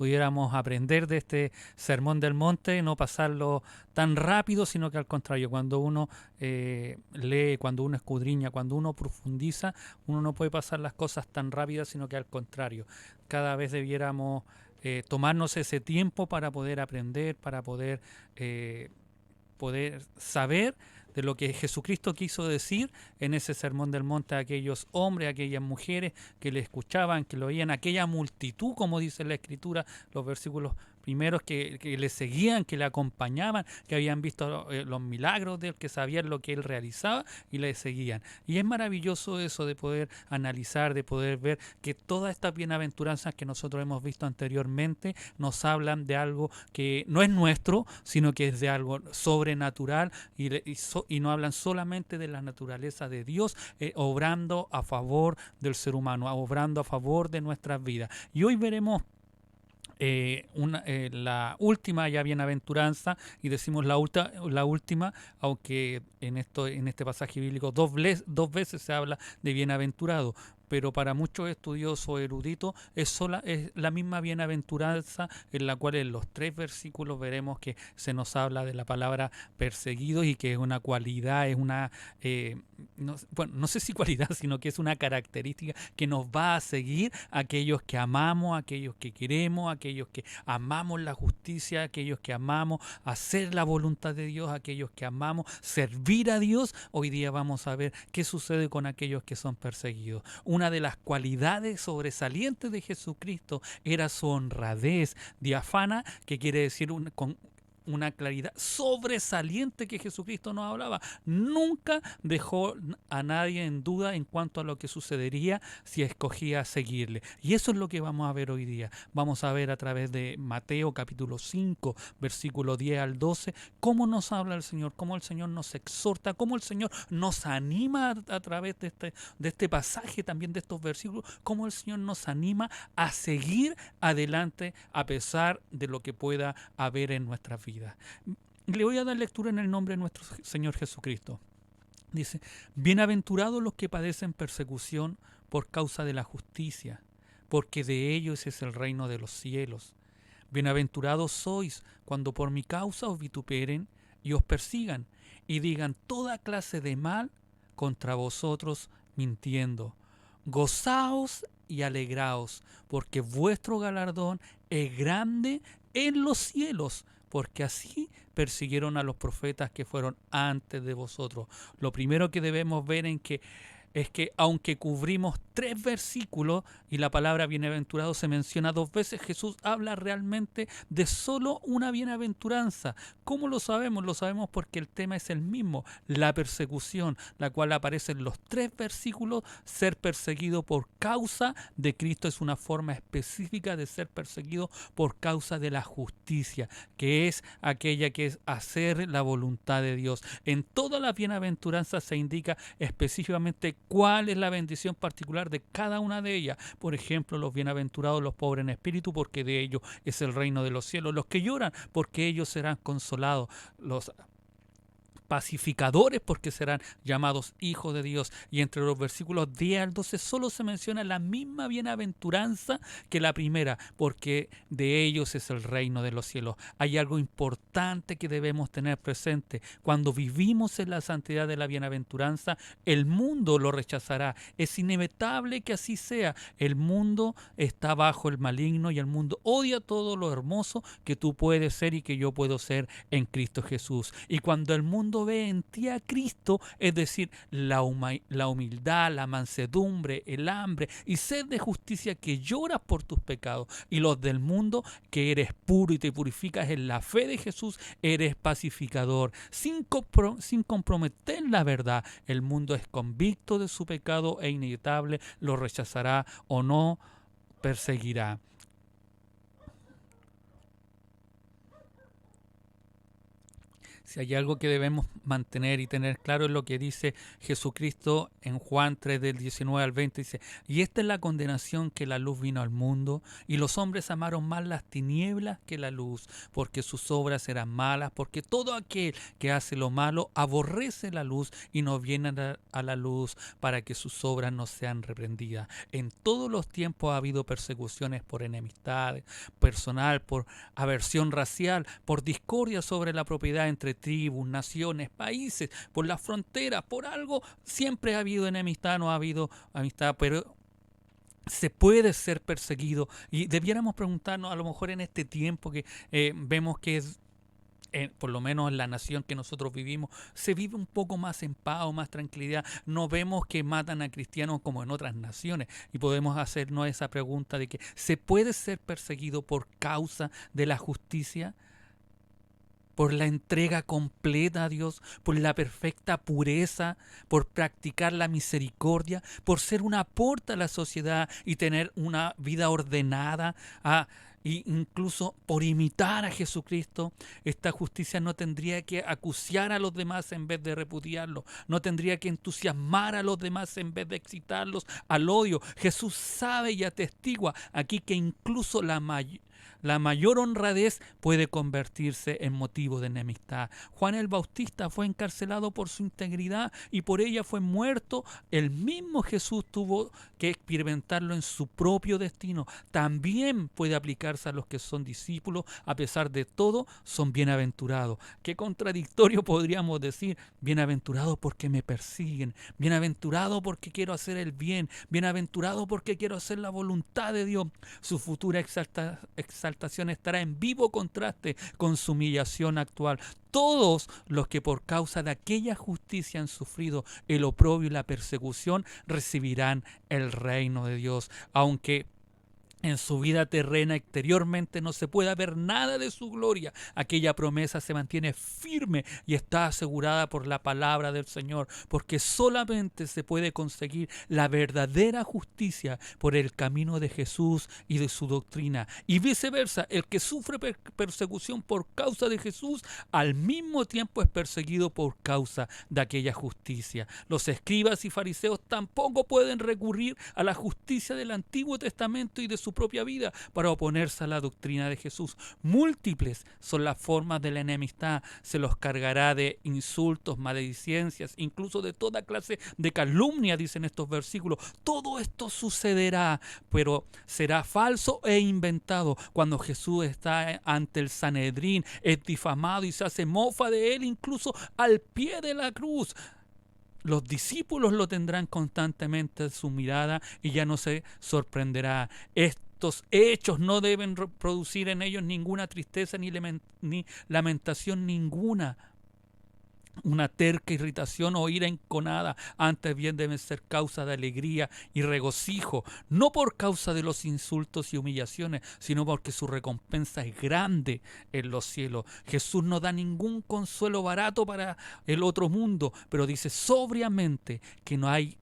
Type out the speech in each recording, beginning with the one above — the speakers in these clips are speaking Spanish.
pudiéramos aprender de este sermón del monte, no pasarlo tan rápido, sino que al contrario, cuando uno lee, cuando uno escudriña, cuando uno profundiza, uno no puede pasar las cosas tan rápidas, sino que al contrario, cada vez debiéramos tomarnos ese tiempo para poder aprender, para eh, poder saber de lo que Jesucristo quiso decir en ese sermón del monte a aquellos hombres, a aquellas mujeres que le escuchaban, que lo oían, aquella multitud, como dice la Escritura, los versículos primeros que le seguían, que le acompañaban, que habían visto los milagros de él, que sabían lo que él realizaba y le seguían. Y es maravilloso eso de poder analizar, de poder ver que todas estas bienaventuranzas que nosotros hemos visto anteriormente nos hablan de algo que no es nuestro, sino que es de algo sobrenatural y no hablan solamente de la naturaleza de Dios, obrando a favor del ser humano, obrando a favor de nuestras vidas. Y hoy veremos la última ya bienaventuranza, y decimos la última, aunque en este pasaje bíblico dos veces se habla de bienaventurado, pero para muchos estudiosos eruditos es la misma bienaventuranza, en la cual en los tres versículos veremos que se nos habla de la palabra perseguido, y que es una cualidad, es una, no, bueno, no sé si cualidad, sino que es una característica que nos va a seguir aquellos que amamos, aquellos que queremos, aquellos que amamos la justicia, aquellos que amamos hacer la voluntad de Dios, aquellos que amamos servir a Dios. Hoy día vamos a ver qué sucede con aquellos que son perseguidos. Una de las cualidades sobresalientes de Jesucristo era su honradez diafana, que quiere decir con una claridad sobresaliente, que Jesucristo nos hablaba. Nunca dejó a nadie en duda en cuanto a lo que sucedería si escogía seguirle. Y eso es lo que vamos a ver hoy día. Vamos a ver a través de Mateo capítulo 5, versículo 10 al 12, cómo nos habla el Señor, cómo el Señor nos exhorta, cómo el Señor nos anima a través de este pasaje, también de estos versículos, cómo el Señor nos anima a seguir adelante a pesar de lo que pueda haber en nuestras vidas. Le voy a dar lectura en el nombre de nuestro Señor Jesucristo. Dice: bienaventurados los que padecen persecución por causa de la justicia, porque de ellos es el reino de los cielos. Bienaventurados sois cuando por mi causa os vituperen y os persigan y digan toda clase de mal contra vosotros mintiendo. Gozaos y alegraos, porque vuestro galardón es grande en los cielos, porque así persiguieron a los profetas que fueron antes de vosotros. Lo primero que debemos ver es que aunque cubrimos tres versículos y la palabra bienaventurado se menciona dos veces, Jesús habla realmente de solo una bienaventuranza. ¿Cómo lo sabemos? Lo sabemos porque el tema es el mismo, la persecución, la cual aparece en los tres versículos. Ser perseguido por causa de Cristo es una forma específica de ser perseguido por causa de la justicia, que es aquella que es hacer la voluntad de Dios. En todas las bienaventuranzas se indica específicamente cuál es la bendición particular de cada una de ellas. Por ejemplo, los bienaventurados los pobres en espíritu, porque de ellos es el reino de los cielos. Los que lloran, porque ellos serán consolados. Los pacificadores, porque serán llamados hijos de Dios. Y entre los versículos 10 al 12 solo se menciona la misma bienaventuranza que la primera, porque de ellos es el reino de los cielos. Hay algo importante que debemos tener presente. Cuando vivimos en la santidad de la bienaventuranza, el mundo lo rechazará. Es inevitable que así sea. El mundo está bajo el maligno y el mundo odia todo lo hermoso que tú puedes ser y que yo puedo ser en Cristo Jesús. Y cuando el mundo ve en ti a Cristo, es decir, la humildad, la mansedumbre, el hambre y sed de justicia, que lloras por tus pecados, y los del mundo, que eres puro y te purificas en la fe de Jesús, eres pacificador, sin comprometer la verdad. El mundo es convicto de su pecado e inevitable lo rechazará o no perseguirá. Si hay algo que debemos mantener y tener claro es lo que dice Jesucristo en Juan 3 del 19 al 20. Dice, y esta es la condenación, que la luz vino al mundo y los hombres amaron más las tinieblas que la luz, porque sus obras eran malas, porque todo aquel que hace lo malo aborrece la luz y no viene a la luz para que sus obras no sean reprendidas. En todos los tiempos ha habido persecuciones por enemistades personal, por aversión racial, por discordia sobre la propiedad entre tribus, naciones, países, por las fronteras, por algo. Siempre ha habido enemistad, no ha habido amistad, pero se puede ser perseguido. Y debiéramos preguntarnos, a lo mejor en este tiempo que vemos que es, por lo menos en la nación que nosotros vivimos, se vive un poco más en paz, más tranquilidad. No vemos que matan a cristianos como en otras naciones. Y podemos hacernos esa pregunta de que ¿se puede ser perseguido por causa de la justicia? Por la entrega completa a Dios, por la perfecta pureza, por practicar la misericordia, por ser un aporte a la sociedad y tener una vida ordenada, e incluso por imitar a Jesucristo. Esta justicia no tendría que acuciar a los demás en vez de repudiarlos, no tendría que entusiasmar a los demás en vez de excitarlos al odio. Jesús sabe y atestigua aquí que incluso la mayor honradez puede convertirse en motivo de enemistad. Juan el Bautista fue encarcelado por su integridad y por ella fue muerto. El mismo Jesús tuvo que experimentarlo en su propio destino. También puede aplicarse a los que son discípulos. A pesar de todo, son bienaventurados. Qué contradictorio podríamos decir. Bienaventurado porque me persiguen. Bienaventurado porque quiero hacer el bien. Bienaventurado porque quiero hacer la voluntad de Dios. Su futura exaltación estará en vivo contraste con su humillación actual. Todos los que por causa de aquella justicia han sufrido el oprobio y la persecución recibirán el reino de Dios. Aunque en su vida terrena exteriormente no se puede ver nada de su gloria, aquella promesa se mantiene firme y está asegurada por la palabra del Señor, porque solamente se puede conseguir la verdadera justicia por el camino de Jesús y de su doctrina. Y viceversa, el que sufre persecución por causa de Jesús, al mismo tiempo es perseguido por causa de aquella justicia. Los escribas y fariseos tampoco pueden recurrir a la justicia del Antiguo Testamento y de su propia vida para oponerse a la doctrina de Jesús. Múltiples son las formas de la enemistad. Se los cargará de insultos, maledicencias, incluso de toda clase de calumnia, dicen estos versículos. Todo esto sucederá, pero será falso e inventado. Cuando Jesús está ante el Sanedrín, es difamado y se hace mofa de él, incluso al pie de la cruz. Los discípulos lo tendrán constantemente en su mirada y ya no se sorprenderá. Estos hechos no deben producir en ellos ninguna tristeza ni lamentación ninguna. Una terca irritación o ira enconada, antes bien deben ser causa de alegría y regocijo, no por causa de los insultos y humillaciones, sino porque su recompensa es grande en los cielos. Jesús no da ningún consuelo barato para el otro mundo, pero dice sobriamente que no hay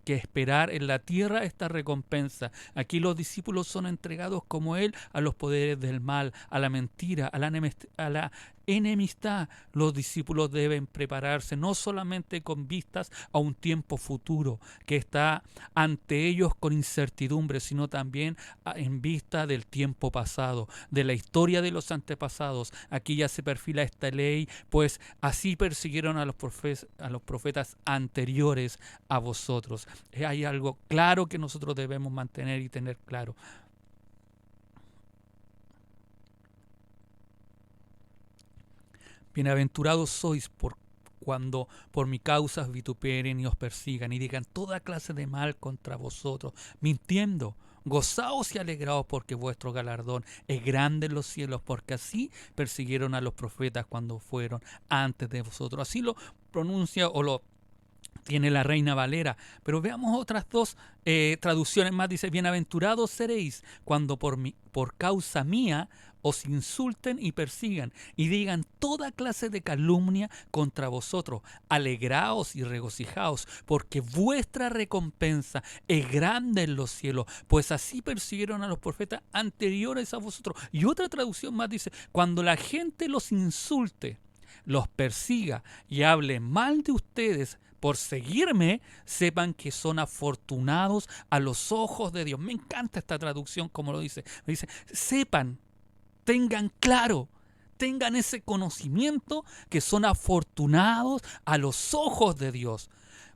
que esperar en la tierra esta recompensa. Aquí los discípulos son entregados como Él a los poderes del mal, a la mentira, a la enemistad. Los discípulos deben prepararse no solamente con vistas a un tiempo futuro que está ante ellos con incertidumbre, sino también en vista del tiempo pasado, de la historia de los antepasados. Aquí ya se perfila esta ley, pues así persiguieron a los profetas anteriores a vosotros. Hay algo claro que nosotros debemos mantener y tener claro. Bienaventurados sois cuando por mi causa os vituperen y os persigan y digan toda clase de mal contra vosotros, mintiendo. Gozaos y alegraos porque vuestro galardón es grande en los cielos, porque así persiguieron a los profetas cuando fueron antes de vosotros. Así lo pronuncia o lo tiene la Reina Valera. Pero veamos otras dos traducciones más. Dice, bienaventurados seréis cuando por causa mía os insulten y persigan y digan toda clase de calumnia contra vosotros. Alegraos y regocijaos, porque vuestra recompensa es grande en los cielos, pues así persiguieron a los profetas anteriores a vosotros. Y otra traducción más dice, cuando la gente los insulte los persiga y hable mal de ustedes por seguirme, sepan que son afortunados a los ojos de Dios. Me encanta esta traducción como lo dice. Me dice, sepan, tengan claro, tengan ese conocimiento que son afortunados a los ojos de Dios.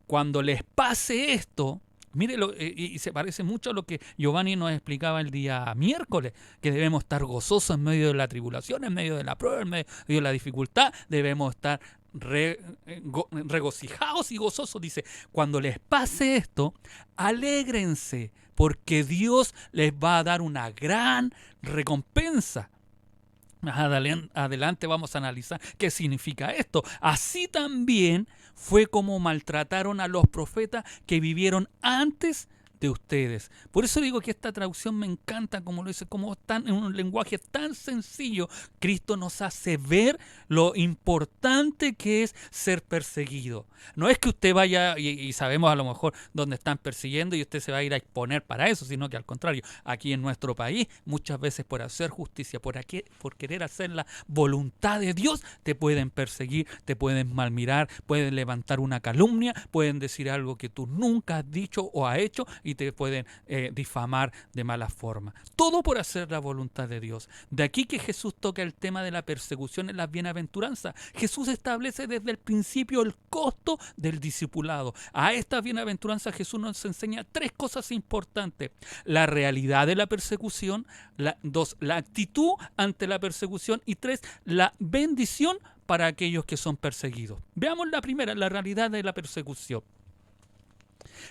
Cuando les pase esto, mírelo, y se parece mucho a lo que Giovanni nos explicaba el día miércoles, que debemos estar gozosos en medio de la tribulación, en medio de la prueba, en medio de la dificultad, debemos estar regocijados y gozosos. Dice, cuando les pase esto, alégrense, porque Dios les va a dar una gran recompensa. Más adelante vamos a analizar qué significa esto. Así también fue como maltrataron a los profetas que vivieron antes de ustedes. Por eso digo que esta traducción me encanta, como lo dice, como en un lenguaje tan sencillo. Cristo nos hace ver lo importante que es ser perseguido. No es que usted vaya, y sabemos a lo mejor dónde están persiguiendo y usted se va a ir a exponer para eso, sino que al contrario, aquí en nuestro país, muchas veces por hacer justicia, por querer hacer la voluntad de Dios, te pueden perseguir, te pueden malmirar, pueden levantar una calumnia, pueden decir algo que tú nunca has dicho o has hecho, y te pueden difamar de mala forma. Todo por hacer la voluntad de Dios. De aquí que Jesús toca el tema de la persecución en las bienaventuranzas. Jesús establece desde el principio el costo del discipulado. A esta bienaventuranza Jesús nos enseña tres cosas importantes. La realidad de la persecución, dos, la actitud ante la persecución, y tres, la bendición para aquellos que son perseguidos. Veamos la primera, la realidad de la persecución.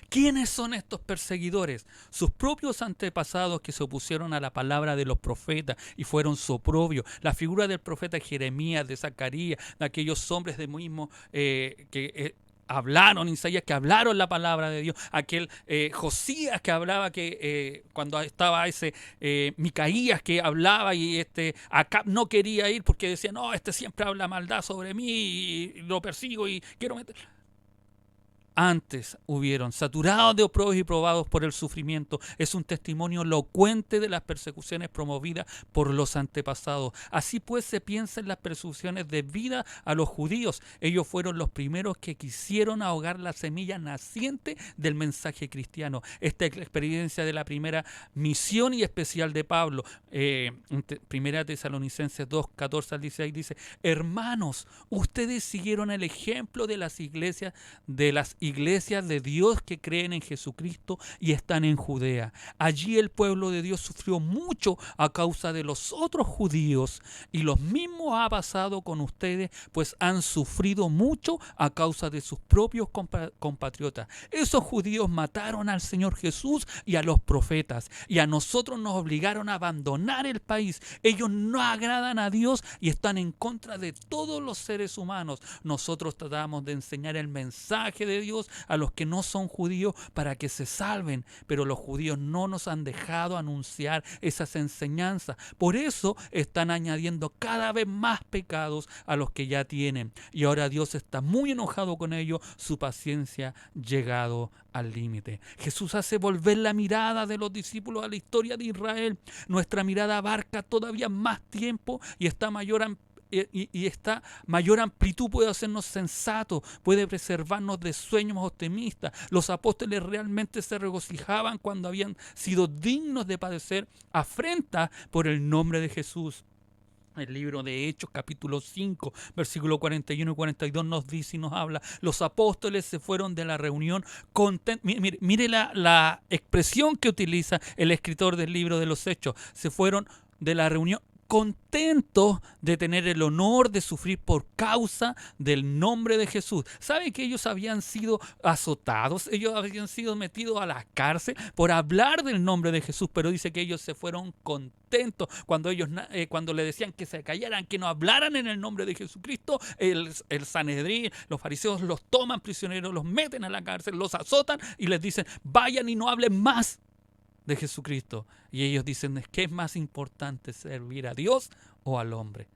¿Quiénes son estos perseguidores? Sus propios antepasados que se opusieron a la palabra de los profetas y fueron su oprobio. La figura del profeta Jeremías, de Zacarías, de aquellos hombres de mismo hablaron, Isaías, que hablaron la palabra de Dios, aquel Josías que hablaba, que cuando estaba ese Micaías que hablaba, y Acab no quería ir porque decía, no, siempre habla maldad sobre mí y lo persigo y quiero meter. Antes hubieron, saturados de oprobios y probados por el sufrimiento. Es un testimonio elocuente de las persecuciones promovidas por los antepasados. Así pues se piensa en las persecuciones debidas a los judíos. Ellos fueron los primeros que quisieron ahogar la semilla naciente del mensaje cristiano. Esta es la experiencia de la primera misión y especial de Pablo. Primera Tesalonicenses 2, 14 al 16 dice, hermanos, ustedes siguieron el ejemplo de las iglesias de Dios que creen en Jesucristo y están en Judea. Allí el pueblo de Dios sufrió mucho a causa de los otros judíos, y lo mismo ha pasado con ustedes, pues han sufrido mucho a causa de sus propios compatriotas. Esos judíos mataron al Señor Jesús y a los profetas, y a nosotros nos obligaron a abandonar el país. Ellos no agradan a Dios y están en contra de todos los seres humanos. Nosotros tratamos de enseñar el mensaje de Dios a los que no son judíos para que se salven, pero los judíos no nos han dejado anunciar esas enseñanzas. Por eso están añadiendo cada vez más pecados a los que ya tienen, y ahora Dios está muy enojado con ellos. Su paciencia ha llegado al límite. Jesús hace volver la mirada de los discípulos a la historia de Israel. Nuestra mirada abarca todavía más tiempo y esta mayor amplitud puede hacernos sensatos, puede preservarnos de sueños optimistas. Los apóstoles realmente se regocijaban cuando habían sido dignos de padecer afrenta por el nombre de Jesús. El libro de Hechos, capítulo 5, versículo 41 y 42 nos dice y nos habla, los apóstoles se fueron de la reunión contentos. Mire la expresión que utiliza el escritor del libro de los Hechos. Se fueron de la reunión contentos de tener el honor de sufrir por causa del nombre de Jesús. ¿Sabe que ellos habían sido azotados? Ellos habían sido metidos a la cárcel por hablar del nombre de Jesús, pero dice que ellos se fueron contentos cuando le decían que se callaran, que no hablaran en el nombre de Jesucristo. El Sanedrín, los fariseos los toman prisioneros, los meten a la cárcel, los azotan y les dicen, vayan y no hablen más de Jesucristo. Y ellos dicen, ¿qué es más importante, servir a Dios o al hombre?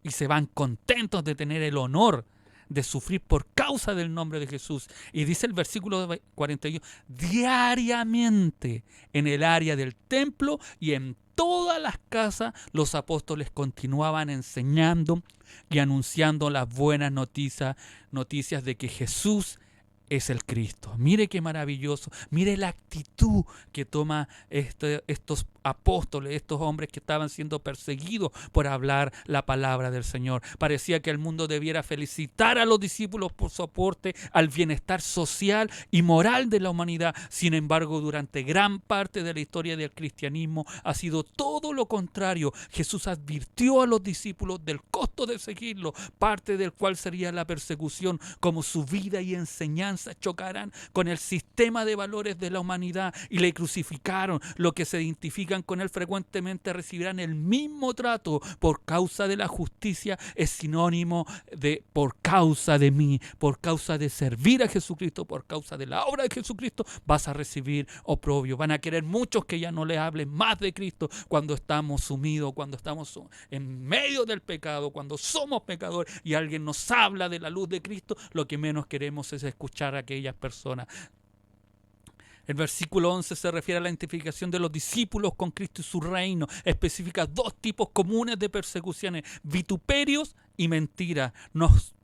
Y se van contentos de tener el honor de sufrir por causa del nombre de Jesús. Y dice el versículo 41, diariamente en el área del templo y en todas las casas los apóstoles continuaban enseñando y anunciando las buenas noticias de que Jesús es el Cristo. Mire qué maravilloso, mire la actitud que toma estos apóstoles, estos hombres que estaban siendo perseguidos por hablar la palabra del Señor. Parecía que el mundo debiera felicitar a los discípulos por su aporte al bienestar social y moral de la humanidad. Sin embargo, durante gran parte de la historia del cristianismo ha sido todo lo contrario. Jesús advirtió a los discípulos del costo de seguirlo, parte del cual sería la persecución, como su vida y enseñanza chocarán con el sistema de valores de la humanidad y le crucificaron. Los que se identifican con él frecuentemente recibirán el mismo trato. Por causa de la justicia es sinónimo de por causa de mí, por causa de servir a Jesucristo, por causa de la obra de Jesucristo, vas a recibir oprobio. Van a querer muchos que ya no les hablen más de Cristo cuando estamos sumidos, cuando estamos en medio del pecado, cuando somos pecadores y alguien nos habla de la luz de Cristo. Lo que menos queremos es escuchar a aquellas personas. El versículo 11 se refiere a la identificación de los discípulos con Cristo y su reino. Especifica dos tipos comunes de persecuciones: vituperios y mentiras. Nos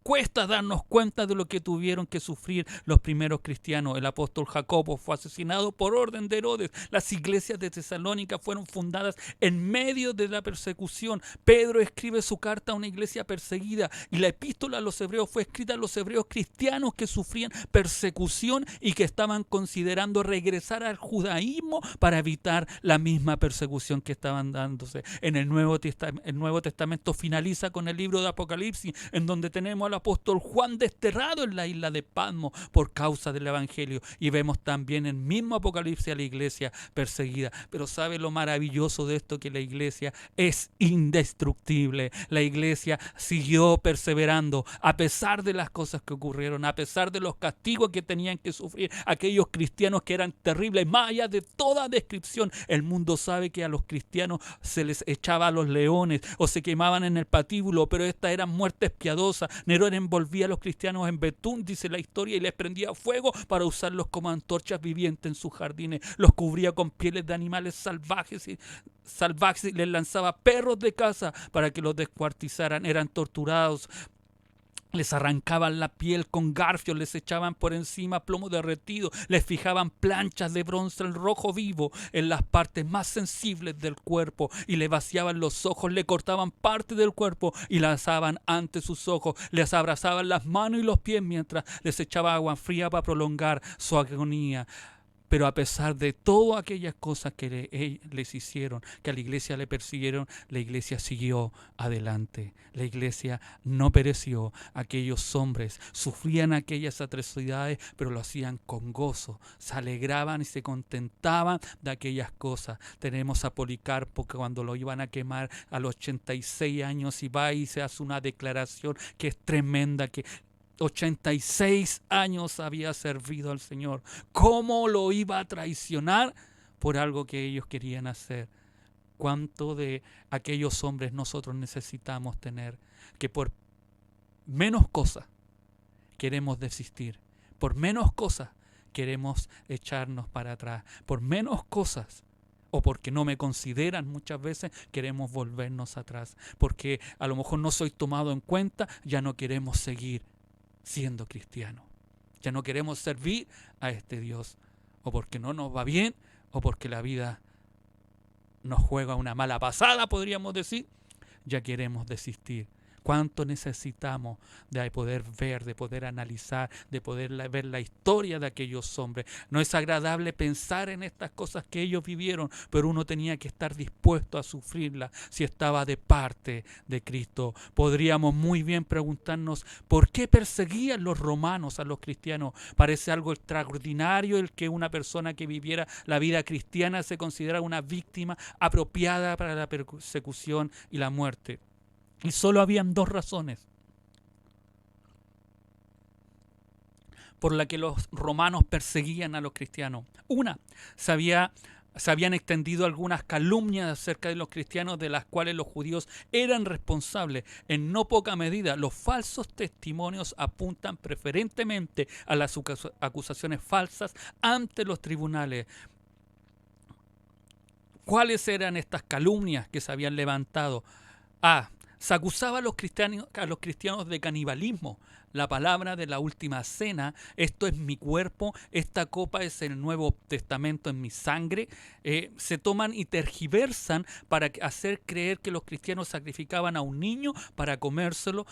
cuesta darnos cuenta de lo que tuvieron que sufrir los primeros cristianos. El apóstol Jacobo fue asesinado por orden de Herodes. Las iglesias de Tesalónica fueron fundadas en medio de la persecución. Pedro escribe su carta a una iglesia perseguida y la epístola a los hebreos fue escrita a los hebreos cristianos que sufrían persecución y que estaban considerando regresar al judaísmo para evitar la misma persecución que estaban dándose. El Nuevo Testamento finaliza con el libro de Apocalipsis, en donde tenemos al apóstol Juan desterrado en la isla de Patmos por causa del evangelio, y vemos también en el mismo Apocalipsis a la iglesia perseguida. Pero ¿sabe lo maravilloso de esto? Que la iglesia es indestructible. La iglesia siguió perseverando a pesar de las cosas que ocurrieron, a pesar de los castigos que tenían que sufrir aquellos cristianos que eran terribles, más allá de toda descripción. El mundo sabe que a los cristianos se les echaba a los leones o se quemaban en el patíbulo, pero estas eran muertes piadosas. Nerón envolvía a los cristianos en betún, dice la historia, y les prendía fuego para usarlos como antorchas vivientes en sus jardines. Los cubría con pieles de animales salvajes y les lanzaba perros de caza para que los descuartizaran. Eran torturados. Les arrancaban la piel con garfios, les echaban por encima plomo derretido, les fijaban planchas de bronce al rojo vivo en las partes más sensibles del cuerpo y le vaciaban los ojos, le cortaban parte del cuerpo y la asaban ante sus ojos, les abrazaban las manos y los pies mientras les echaba agua fría para prolongar su agonía. Pero a pesar de todas aquellas cosas que les hicieron, que a la iglesia le persiguieron, la iglesia siguió adelante. La iglesia no pereció. Aquellos hombres sufrían aquellas atrocidades, pero lo hacían con gozo. Se alegraban y se contentaban de aquellas cosas. Tenemos a Policarpo, que cuando lo iban a quemar a los 86 años y va y se hace una declaración que es tremenda, que 86 años había servido al Señor. ¿Cómo lo iba a traicionar por algo que ellos querían hacer? ¿Cuánto de aquellos hombres nosotros necesitamos tener? Que por menos cosas queremos desistir. Por menos cosas queremos echarnos para atrás. Por menos cosas, o porque no me consideran, muchas veces queremos volvernos atrás. Porque a lo mejor no soy tomado en cuenta, ya no queremos seguir siendo cristiano. Ya no queremos servir a este Dios, o porque no nos va bien, o porque la vida nos juega una mala pasada, podríamos decir. Ya queremos desistir. ¿Cuánto necesitamos de poder ver, de poder analizar, de poder ver la historia de aquellos hombres? No es agradable pensar en estas cosas que ellos vivieron, pero uno tenía que estar dispuesto a sufrirlas si estaba de parte de Cristo. Podríamos muy bien preguntarnos ¿por qué perseguían los romanos a los cristianos? Parece algo extraordinario el que una persona que viviera la vida cristiana se considera una víctima apropiada para la persecución y la muerte. Y solo habían dos razones por la que los romanos perseguían a los cristianos. Una, se habían extendido algunas calumnias acerca de los cristianos de las cuales los judíos eran responsables. En no poca medida, los falsos testimonios apuntan preferentemente a las acusaciones falsas ante los tribunales. ¿Cuáles eran estas calumnias que se habían levantado? A. Se acusaba a los cristianos de canibalismo. La palabra de la última cena, esto es mi cuerpo, esta copa es el Nuevo Testamento en mi sangre, se toman y tergiversan para hacer creer que los cristianos sacrificaban a un niño para comérselo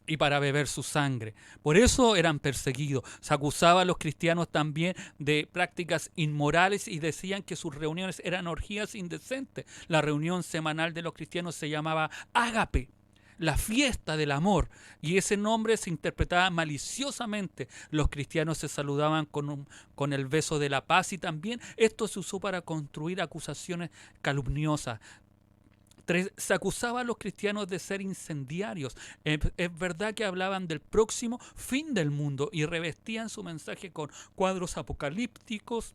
y para beber su sangre. Por eso eran perseguidos. Se acusaba a los cristianos también de prácticas inmorales y decían que sus reuniones eran orgías indecentes. La reunión semanal de los cristianos se llamaba ágape, la fiesta del amor, y ese nombre se interpretaba maliciosamente. Los cristianos se saludaban con el beso de la paz, y también esto se usó para construir acusaciones calumniosas. 3. Se acusaba a los cristianos de ser incendiarios. Es verdad que hablaban del próximo fin del mundo y revestían su mensaje con cuadros apocalípticos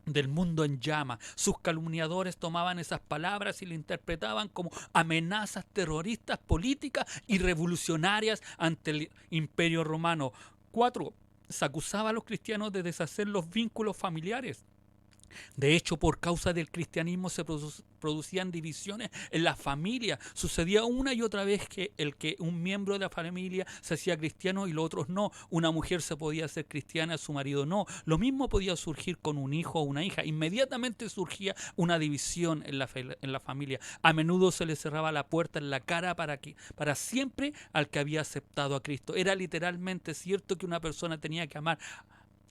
del mundo en llama. Sus calumniadores tomaban esas palabras y le interpretaban como amenazas terroristas, políticas y revolucionarias ante el Imperio Romano. 4. Se acusaba a los cristianos de deshacer los vínculos familiares. De hecho, por causa del cristianismo se producían divisiones en la familia. Sucedía una y otra vez que un miembro de la familia se hacía cristiano y los otros no. Una mujer se podía hacer cristiana, su marido no. Lo mismo podía surgir con un hijo o una hija. Inmediatamente surgía una división en la familia. A menudo se le cerraba la puerta en la cara para siempre al que había aceptado a Cristo. Era literalmente cierto que una persona tenía que amar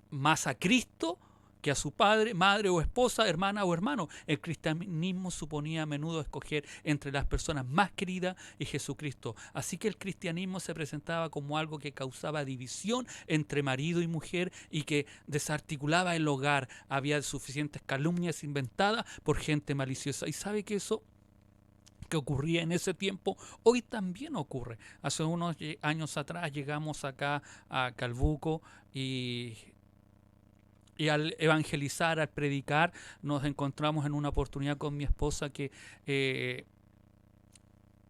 más a Cristo que a su padre, madre o esposa, hermana o hermano. El cristianismo suponía a menudo escoger entre las personas más queridas y Jesucristo. Así que el cristianismo se presentaba como algo que causaba división entre marido y mujer y que desarticulaba el hogar. Había suficientes calumnias inventadas por gente maliciosa. ¿Y sabe que eso que ocurría en ese tiempo hoy también ocurre? Hace unos años atrás llegamos acá a Calbuco y al evangelizar, al predicar, nos encontramos en una oportunidad con mi esposa que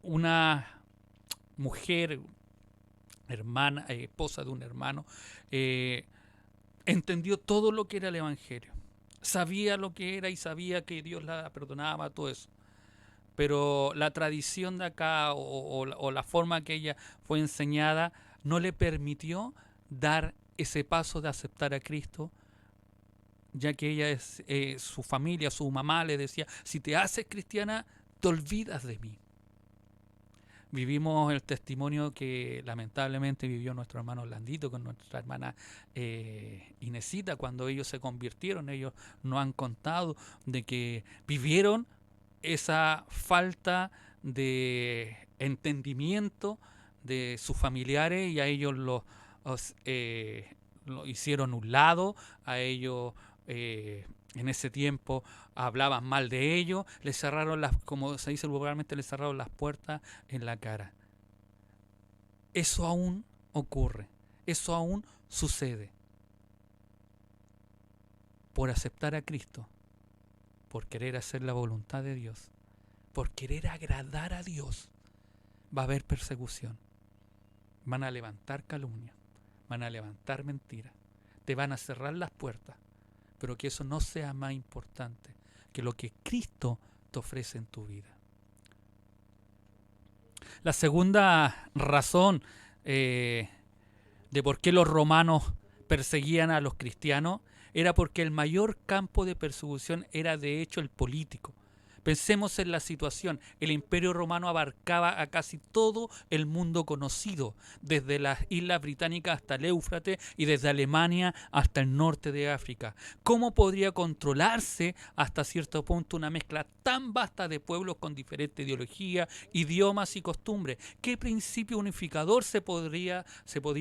una mujer, hermana, esposa de un hermano, entendió todo lo que era el evangelio. Sabía lo que era y sabía que Dios la perdonaba, todo eso. Pero la tradición de acá o la forma que ella fue enseñada no le permitió dar ese paso de aceptar a Cristo, ya que ella su familia, su mamá le decía: si te haces cristiana, te olvidas de mí. Vivimos el testimonio que lamentablemente vivió nuestro hermano Orlandito con nuestra hermana Inesita cuando ellos se convirtieron. Ellos nos han contado de que vivieron esa falta de entendimiento de sus familiares y a ellos lo hicieron un lado, a ellos en ese tiempo hablaban mal de ellos, les cerraron como se dice vulgarmente, les cerraron las puertas en la cara. Eso aún ocurre, eso aún sucede. Por aceptar a Cristo, por querer hacer la voluntad de Dios, por querer agradar a Dios, va a haber persecución. Van a levantar calumnias, van a levantar mentiras, te van a cerrar las puertas, pero que eso no sea más importante que lo que Cristo te ofrece en tu vida. La segunda razón de por qué los romanos perseguían a los cristianos era porque el mayor campo de persecución era de hecho el político. Pensemos en la situación. El Imperio Romano abarcaba a casi todo el mundo conocido, desde las Islas Británicas hasta el Éufrates y desde Alemania hasta el norte de África. ¿Cómo podría controlarse hasta cierto punto una mezcla tan vasta de pueblos con diferente ideología, idiomas y costumbres? ¿Qué principio unificador se podía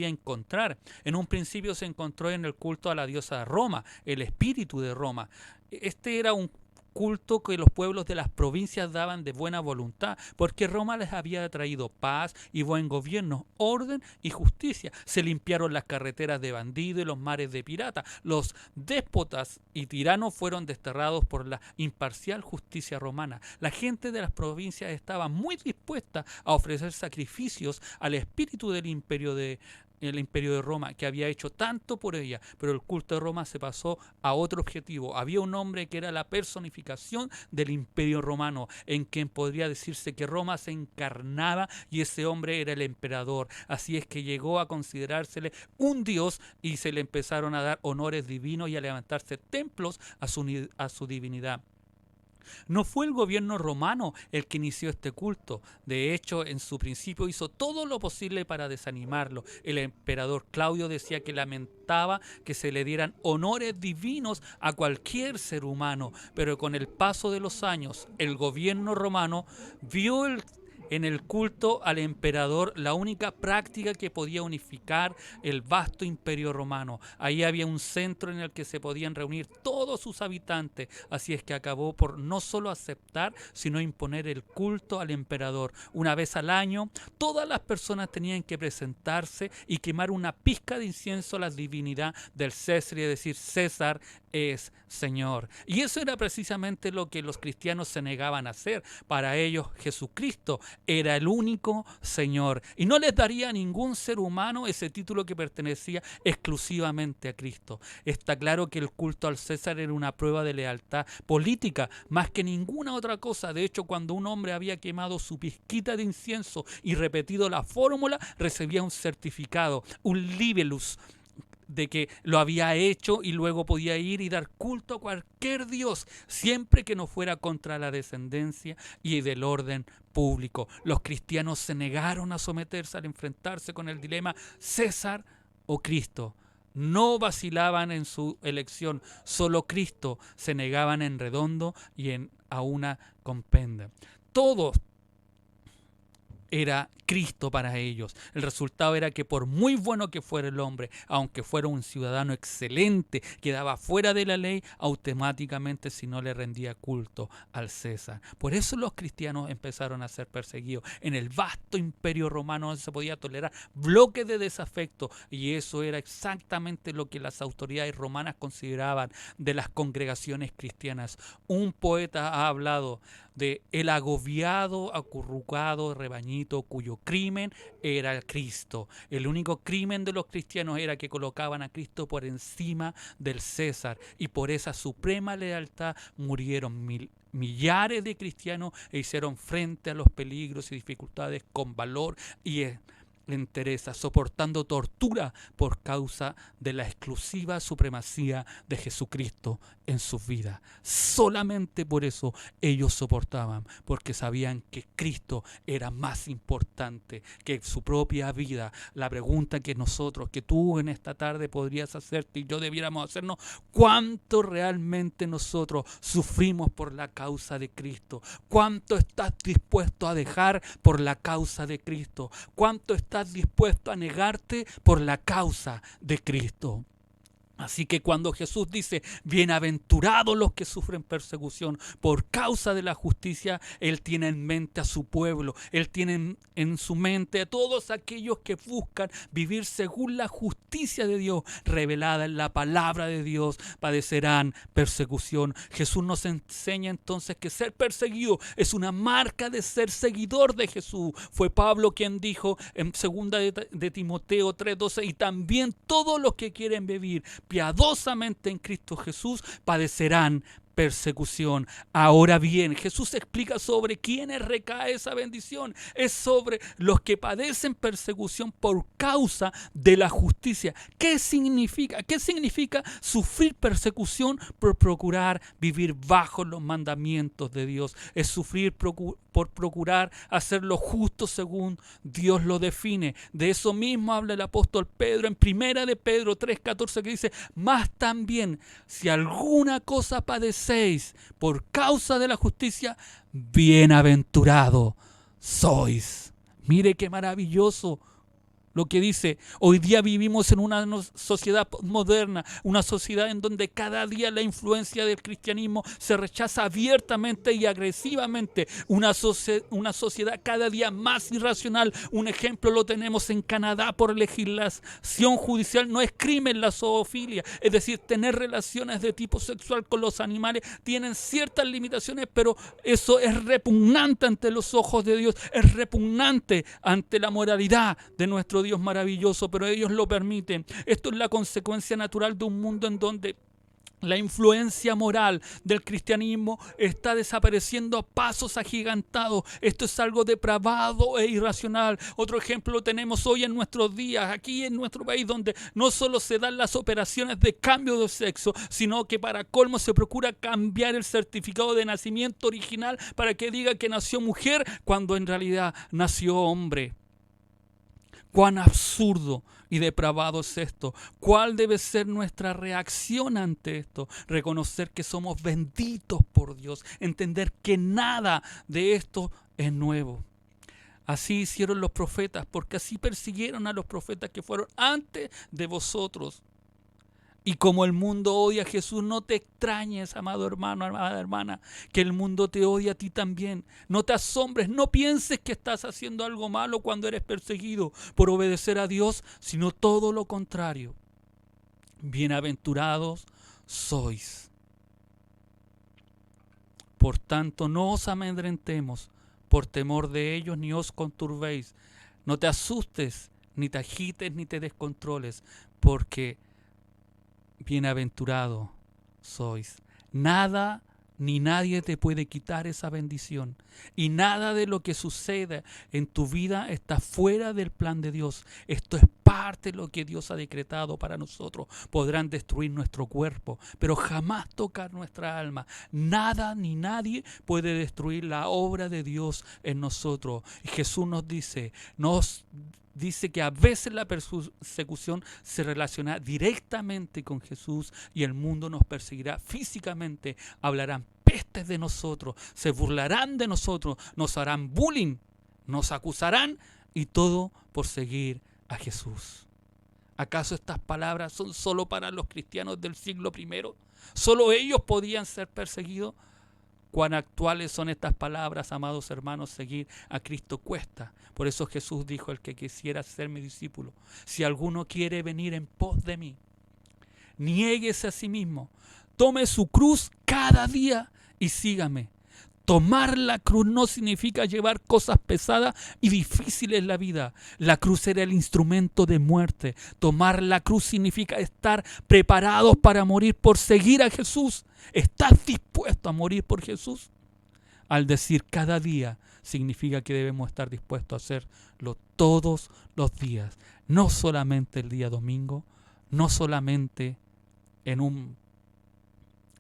encontrar? En un principio se encontró en el culto a la diosa Roma, el espíritu de Roma. Este era un culto que los pueblos de las provincias daban de buena voluntad, porque Roma les había traído paz y buen gobierno, orden y justicia. Se limpiaron las carreteras de bandidos y los mares de piratas. Los déspotas y tiranos fueron desterrados por la imparcial justicia romana. La gente de las provincias estaba muy dispuesta a ofrecer sacrificios al espíritu del imperio de el imperio de Roma, que había hecho tanto por ella, pero el culto de Roma se pasó a otro objetivo. Había un hombre que era la personificación del imperio romano, en quien podría decirse que Roma se encarnaba y ese hombre era el emperador. Así es que llegó a considerársele un dios y se le empezaron a dar honores divinos y a levantarse templos a su divinidad. No fue el gobierno romano el que inició este culto. De hecho, en su principio hizo todo lo posible para desanimarlo. El emperador Claudio decía que lamentaba que se le dieran honores divinos a cualquier ser humano, pero con el paso de los años, el gobierno romano vio en el culto al emperador la única práctica que podía unificar el vasto imperio romano. Ahí había un centro en el que se podían reunir todos sus habitantes, así es que acabó por no solo aceptar, sino imponer el culto al emperador. Una vez al año, todas las personas tenían que presentarse y quemar una pizca de incienso a la divinidad del César y decir: César es Señor. Y eso era precisamente lo que los cristianos se negaban a hacer. Para ellos Jesucristo era el único Señor y no les daría a ningún ser humano ese título que pertenecía exclusivamente a Cristo. Está claro que el culto al César era una prueba de lealtad política más que ninguna otra cosa. De hecho, cuando un hombre había quemado su pizquita de incienso y repetido la fórmula, recibía un certificado, un libellus, de que lo había hecho, y luego podía ir y dar culto a cualquier dios, siempre que no fuera contra la descendencia y del orden público. Los cristianos se negaron a someterse al enfrentarse con el dilema César o Cristo. No vacilaban en su elección, solo Cristo se negaban en redondo y a una compenda. Todos era Cristo para ellos. El resultado era que por muy bueno que fuera el hombre, aunque fuera un ciudadano excelente, quedaba fuera de la ley automáticamente si no le rendía culto al César. Por eso los cristianos empezaron a ser perseguidos. En el vasto imperio romano no se podía tolerar bloques de desafecto, y eso era exactamente lo que las autoridades romanas consideraban de las congregaciones cristianas. Un poeta ha hablado de el agobiado, acurrucado rebañito cuyo crimen era Cristo. El único crimen de los cristianos era que colocaban a Cristo por encima del César, y por esa suprema lealtad murieron millares de cristianos e hicieron frente a los peligros y dificultades con valor y entereza, soportando tortura por causa de la exclusiva supremacía de Jesucristo en sus vidas. Solamente por eso ellos soportaban, porque sabían que Cristo era más importante que su propia vida. La pregunta que nosotros, que tú en esta tarde podrías hacerte y yo debiéramos hacernos: ¿cuánto realmente nosotros sufrimos por la causa de Cristo? ¿Cuánto estás dispuesto a dejar por la causa de Cristo? ¿Cuánto estás dispuesto a negarte por la causa de Cristo? Así que cuando Jesús dice: bienaventurados los que sufren persecución por causa de la justicia, Él tiene en mente a su pueblo. Él tiene en su mente a todos aquellos que buscan vivir según la justicia de Dios revelada en la palabra de Dios. Padecerán persecución. Jesús nos enseña entonces que ser perseguido es una marca de ser seguidor de Jesús. Fue Pablo quien dijo en 2 de Timoteo 3:12: y también todos los que quieren vivir piadosamente en Cristo Jesús padecerán persecución. Ahora bien, Jesús explica sobre quiénes recae esa bendición. Es sobre los que padecen persecución por causa de la justicia. ¿Qué significa? ¿Qué significa sufrir persecución por procurar vivir bajo los mandamientos de Dios? Es sufrir por procurar hacer lo justo según Dios lo define. De eso mismo habla el apóstol Pedro en 1 de Pedro 3:14, que dice: más también, si alguna cosa padecéis por causa de la justicia, bienaventurado sois. Mire qué maravilloso lo que dice. Hoy día vivimos en una sociedad moderna, una sociedad en donde cada día la influencia del cristianismo se rechaza abiertamente y agresivamente. Una sociedad cada día más irracional. Un ejemplo lo tenemos en Canadá. Por legislación judicial no es crimen la zoofilia, es decir, tener relaciones de tipo sexual con los animales. Tienen ciertas limitaciones, pero eso es repugnante ante los ojos de Dios, es repugnante ante la moralidad de nuestro nuestro Dios maravilloso, pero ellos lo permiten. Esto es la consecuencia natural de un mundo en donde la influencia moral del cristianismo está desapareciendo a pasos agigantados. Esto es algo depravado e irracional. Otro ejemplo lo tenemos hoy en nuestros días, aquí en nuestro país, donde no solo se dan las operaciones de cambio de sexo, sino que para colmo se procura cambiar el certificado de nacimiento original para que diga que nació mujer cuando en realidad nació hombre. Cuán absurdo y depravado es esto. ¿Cuál debe ser nuestra reacción ante esto? Reconocer que somos benditos por Dios. Entender que nada de esto es nuevo. Así hicieron los profetas, porque así persiguieron a los profetas que fueron antes de vosotros. Y como el mundo odia a Jesús, no te extrañes, amado hermano, amada hermana, que el mundo te odia a ti también. No te asombres, no pienses que estás haciendo algo malo cuando eres perseguido por obedecer a Dios, sino todo lo contrario. Bienaventurados sois. Por tanto, no os amedrentemos por temor de ellos, ni os conturbéis. No te asustes, ni te agites, ni te descontroles, porque bienaventurado sois. Nada ni nadie te puede quitar esa bendición. Y nada de lo que suceda en tu vida está fuera del plan de Dios. Esto es parte de lo que Dios ha decretado para nosotros. Podrán destruir nuestro cuerpo, pero jamás tocar nuestra alma. Nada ni nadie puede destruir la obra de Dios en nosotros. Y Jesús nos dice que a veces la persecución se relaciona directamente con Jesús y el mundo nos perseguirá físicamente, hablarán pestes de nosotros, se burlarán de nosotros, nos harán bullying, nos acusarán y todo por seguir a Jesús. ¿Acaso estas palabras son solo para los cristianos del siglo I? ¿Solo ellos podían ser perseguidos? Cuán actuales son estas palabras, amados hermanos, seguir a Cristo cuesta. Por eso Jesús dijo, el que quisiera ser mi discípulo, si alguno quiere venir en pos de mí, niéguese a sí mismo, tome su cruz cada día y sígame. Tomar la cruz no significa llevar cosas pesadas y difíciles en la vida. La cruz era el instrumento de muerte. Tomar la cruz significa estar preparados para morir por seguir a Jesús. ¿Estás dispuesto a morir por Jesús? Al decir cada día, significa que debemos estar dispuestos a hacerlo todos los días. No solamente el día domingo, no solamente en un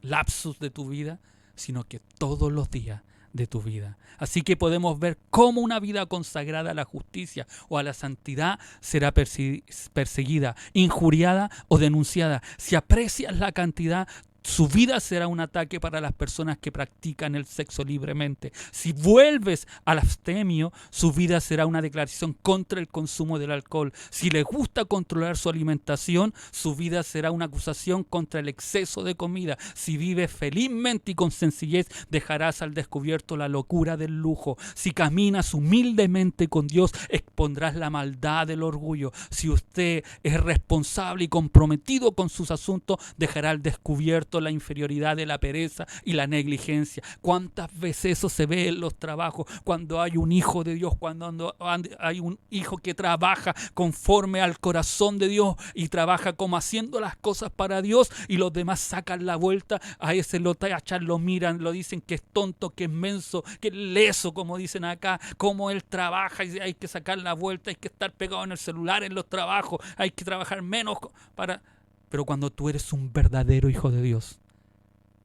lapsus de tu vida, sino que todos los días de tu vida. Así que podemos ver cómo una vida consagrada a la justicia o a la santidad será perseguida, injuriada o denunciada. Si aprecias la cantidad, su vida será un ataque para las personas que practican el sexo libremente. Si vuelves al abstemio, su vida será una declaración contra el consumo del alcohol. Si les gusta controlar su alimentación, su vida será una acusación contra el exceso de comida. Si vives felizmente y con sencillez, dejarás al descubierto la locura del lujo. Si caminas humildemente con Dios, expondrás la maldad del orgullo. Si usted es responsable y comprometido con sus asuntos, dejará al descubierto la inferioridad de la pereza y la negligencia. ¿Cuántas veces eso se ve en los trabajos? Cuando hay un hijo de Dios, cuando hay un hijo que trabaja conforme al corazón de Dios y trabaja como haciendo las cosas para Dios, y los demás sacan la vuelta, a ese lo tachan, lo miran, lo dicen que es tonto, que es menso, que es leso, como dicen acá, como él trabaja y hay que sacar la vuelta, hay que estar pegado en el celular en los trabajos, hay que trabajar menos para... Pero cuando tú eres un verdadero hijo de Dios,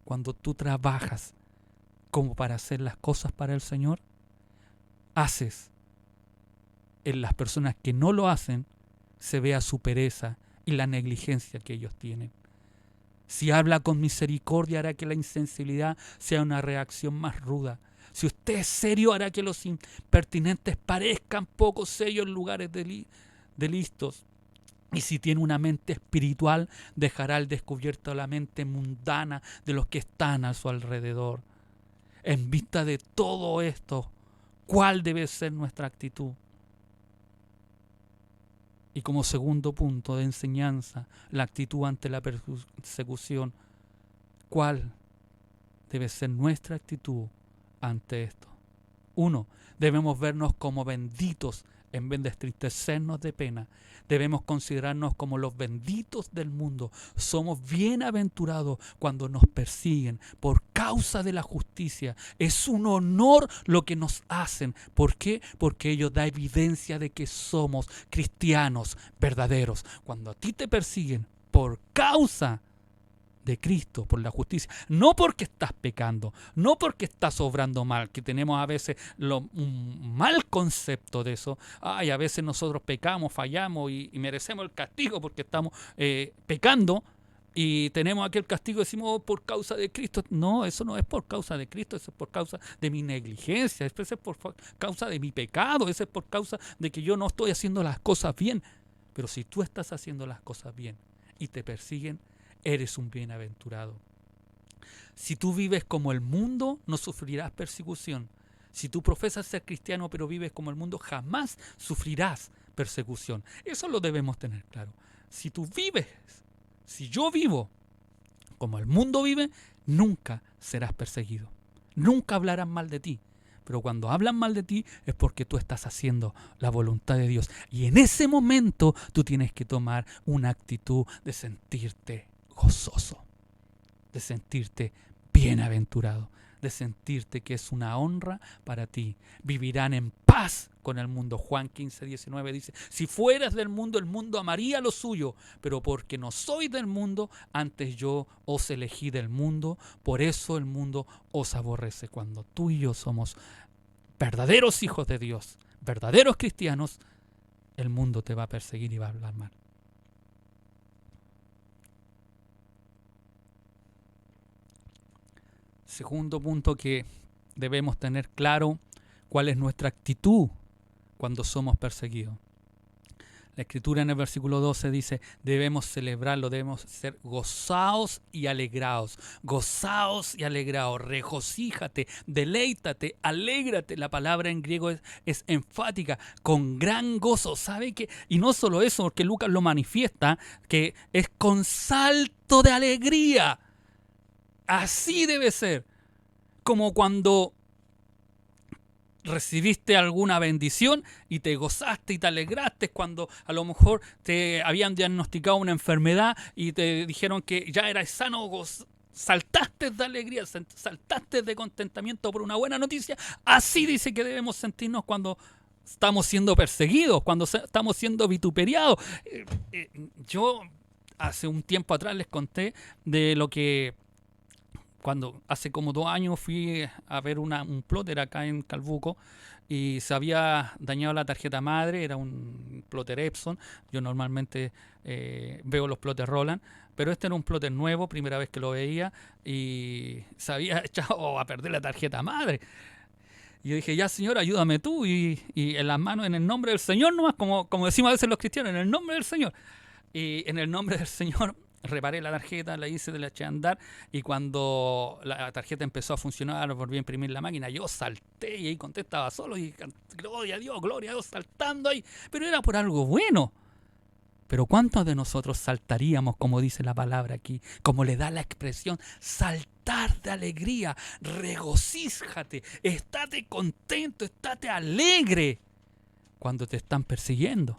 cuando tú trabajas como para hacer las cosas para el Señor, haces en las personas que no lo hacen, se vea su pereza y la negligencia que ellos tienen. Si habla con misericordia, hará que la insensibilidad sea una reacción más ruda. Si usted es serio, hará que los impertinentes parezcan poco serios en lugares de listos. Y si tiene una mente espiritual, dejará al descubierto la mente mundana de los que están a su alrededor. En vista de todo esto, ¿cuál debe ser nuestra actitud? Y como segundo punto de enseñanza, la actitud ante la persecución, ¿cuál debe ser nuestra actitud ante esto? 1. Debemos vernos como benditos en vez de entristecernos de pena, debemos considerarnos como los benditos del mundo. Somos bienaventurados cuando nos persiguen por causa de la justicia. Es un honor lo que nos hacen. ¿Por qué? Porque ello da evidencia de que somos cristianos verdaderos. Cuando a ti te persiguen por causa de Cristo, por la justicia, no porque estás pecando, no porque estás obrando mal, que tenemos a veces un mal concepto de eso. Ay, a veces nosotros pecamos, fallamos y merecemos el castigo porque estamos pecando y tenemos aquel castigo y decimos, oh, por causa de Cristo. No, eso no es por causa de Cristo, eso es por causa de mi negligencia, eso es por causa de mi pecado, eso es por causa de que yo no estoy haciendo las cosas bien. Pero si tú estás haciendo las cosas bien y te persiguen, eres un bienaventurado. Si tú vives como el mundo, no sufrirás persecución. Si tú profesas ser cristiano pero vives como el mundo, jamás sufrirás persecución. Eso lo debemos tener claro. Si tú vives, si yo vivo como el mundo vive, nunca serás perseguido. Nunca hablarán mal de ti. Pero cuando hablan mal de ti es porque tú estás haciendo la voluntad de Dios. Y en ese momento tú tienes que tomar una actitud de sentirte gozoso, de sentirte bienaventurado, de sentirte que es una honra para ti. Vivirán en paz con el mundo. Juan 15:19 dice, si fueras del mundo, el mundo amaría lo suyo, pero porque no soy del mundo, antes yo os elegí del mundo, por eso el mundo os aborrece. Cuando tú y yo somos verdaderos hijos de Dios, verdaderos cristianos, el mundo te va a perseguir y va a hablar mal. Segundo punto que debemos tener claro, cuál es nuestra actitud cuando somos perseguidos. La Escritura en el versículo 12 dice, debemos celebrarlo, debemos ser gozaos y alegraos. Gozaos y alegraos, regocíjate, deleítate, alégrate. La palabra en griego es enfática, con gran gozo. ¿Sabe qué? Y no solo eso, porque Lucas lo manifiesta, que es con salto de alegría. Así debe ser, como cuando recibiste alguna bendición y te gozaste y te alegraste, cuando a lo mejor te habían diagnosticado una enfermedad y te dijeron que ya eras sano, saltaste de alegría, saltaste de contentamiento por una buena noticia. Así dice que debemos sentirnos cuando estamos siendo perseguidos, cuando estamos siendo vituperiados. Yo hace un tiempo atrás les conté de lo que cuando hace como 2 años fui a ver un plotter acá en Calbuco y se había dañado la tarjeta madre, era un plotter Epson. Yo normalmente veo los plotters Roland, pero este era un plotter nuevo, primera vez que lo veía, y se había echado a perder la tarjeta madre. Y yo dije, ya señor, ayúdame tú, y en las manos, en el nombre del Señor nomás, como decimos a veces los cristianos, en el nombre del Señor. Y en el nombre del Señor reparé la tarjeta, la hice, la eché a andar, y cuando la tarjeta empezó a funcionar, volví a imprimir la máquina, yo salté y ahí contestaba solo y gloria a Dios, saltando ahí, pero era por algo bueno. Pero ¿cuántos de nosotros saltaríamos, como dice la palabra aquí, como le da la expresión, saltar de alegría, regocíjate, estate contento, estate alegre cuando te están persiguiendo,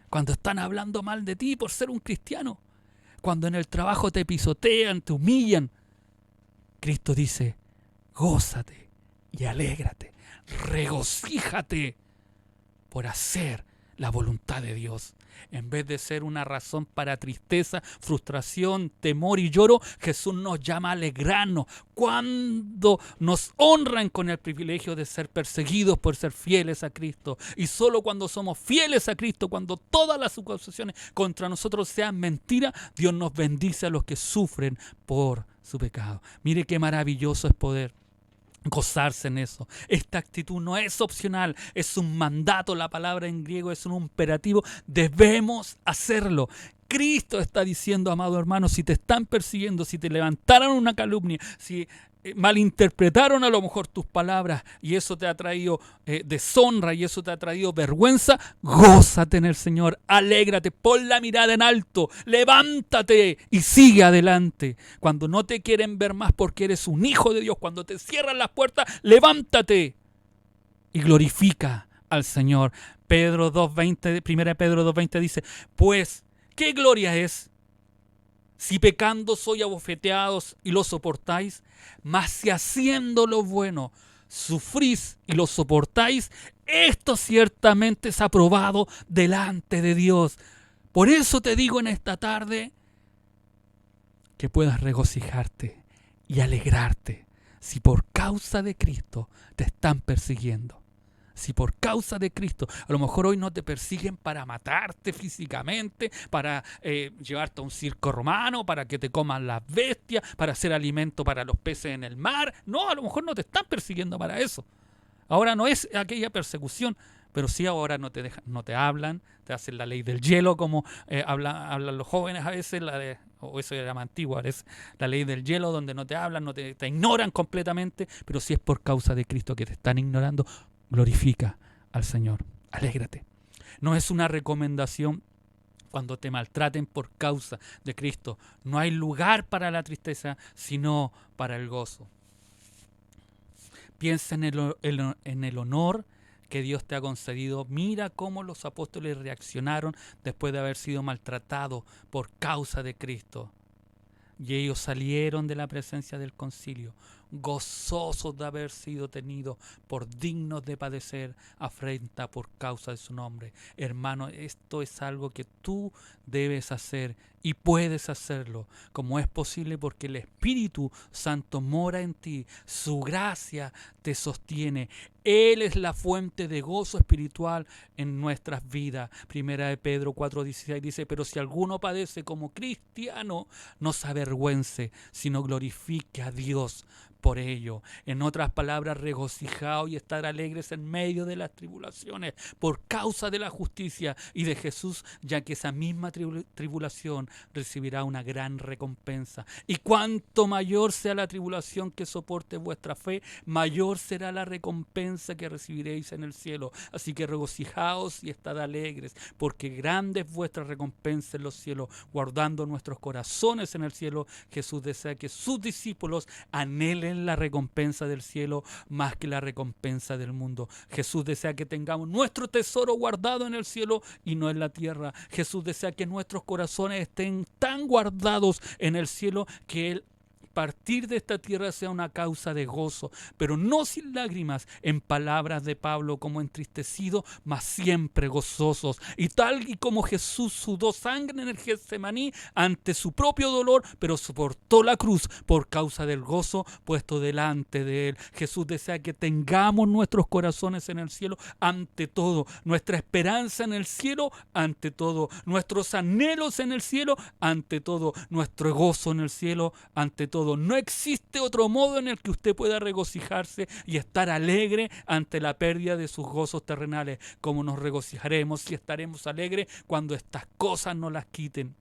cuando están hablando mal de ti por ser un cristiano? Cuando en el trabajo te pisotean, te humillan, Cristo dice, gózate y alégrate, regocíjate por hacer la voluntad de Dios. En vez de ser una razón para tristeza, frustración, temor y lloro, Jesús nos llama a alegrarnos cuando nos honran con el privilegio de ser perseguidos por ser fieles a Cristo. Y solo cuando somos fieles a Cristo, cuando todas las acusaciones contra nosotros sean mentiras, Dios nos bendice a los que sufren por su pecado. Mire qué maravilloso es poder gozarse en eso. Esta actitud no es opcional, es un mandato. La palabra en griego es un imperativo. Debemos hacerlo. Cristo está diciendo, amado hermano, si te están persiguiendo, si te levantaron una calumnia, si malinterpretaron a lo mejor tus palabras y eso te ha traído deshonra y eso te ha traído vergüenza, gózate en el Señor, alégrate, pon la mirada en alto, levántate y sigue adelante. Cuando no te quieren ver más porque eres un hijo de Dios, cuando te cierran las puertas, levántate y glorifica al Señor. Pedro 2:20, 1 Pedro 2:20 dice, pues, ¿qué gloria es si pecando sois abofeteados y lo soportáis? Mas si haciendo lo bueno sufrís y lo soportáis, esto ciertamente es aprobado delante de Dios. Por eso te digo en esta tarde que puedas regocijarte y alegrarte si por causa de Cristo te están persiguiendo. Si por causa de Cristo, a lo mejor hoy no te persiguen para matarte físicamente, para llevarte a un circo romano, para que te coman las bestias, para hacer alimento para los peces en el mar. No, a lo mejor no te están persiguiendo para eso. Ahora no es aquella persecución, pero sí ahora no te hablan, te hacen la ley del hielo, como hablan los jóvenes a veces, o eso era más antiguo, es la ley del hielo, donde no te hablan, te ignoran completamente, pero si es por causa de Cristo que te están ignorando, glorifica al Señor, alégrate. No es una recomendación cuando te maltraten por causa de Cristo. No hay lugar para la tristeza, sino para el gozo. Piensa en el honor que Dios te ha concedido. Mira cómo los apóstoles reaccionaron después de haber sido maltratados por causa de Cristo. Y ellos salieron de la presencia del concilio, gozosos de haber sido tenidos por dignos de padecer afrenta por causa de su nombre. Hermano, esto es algo que tú debes hacer y puedes hacerlo, como es posible porque el Espíritu Santo mora en ti, su gracia te sostiene. Él es la fuente de gozo espiritual en nuestras vidas. Primera de Pedro 4:16 dice, pero si alguno padece como cristiano, no se avergüence, sino glorifique a Dios por ello. En otras palabras, regocijaos y estar alegres en medio de las tribulaciones por causa de la justicia y de Jesús, ya que esa misma tribulación recibirá una gran recompensa. Y cuanto mayor sea la tribulación que soporte vuestra fe, mayor será la recompensa que recibiréis en el cielo. Así que regocijaos y estad alegres, porque grande es vuestra recompensa en los cielos. Guardando nuestros corazones en el cielo, Jesús desea que sus discípulos anhelen la recompensa del cielo más que la recompensa del mundo. Jesús desea que tengamos nuestro tesoro guardado en el cielo y no en la tierra. Jesús desea que nuestros corazones estén tan guardados en el cielo que Él partir de esta tierra sea una causa de gozo, pero no sin lágrimas, en palabras de Pablo, como entristecidos, mas siempre gozosos. Y tal y como Jesús sudó sangre en el Getsemaní ante su propio dolor, pero soportó la cruz por causa del gozo puesto delante de Él. Jesús desea que tengamos nuestros corazones en el cielo ante todo, nuestra esperanza en el cielo ante todo, nuestros anhelos en el cielo ante todo, nuestro gozo en el cielo ante todo. No existe otro modo en el que usted pueda regocijarse y estar alegre ante la pérdida de sus gozos terrenales, como nos regocijaremos y estaremos alegres cuando estas cosas nos las quiten.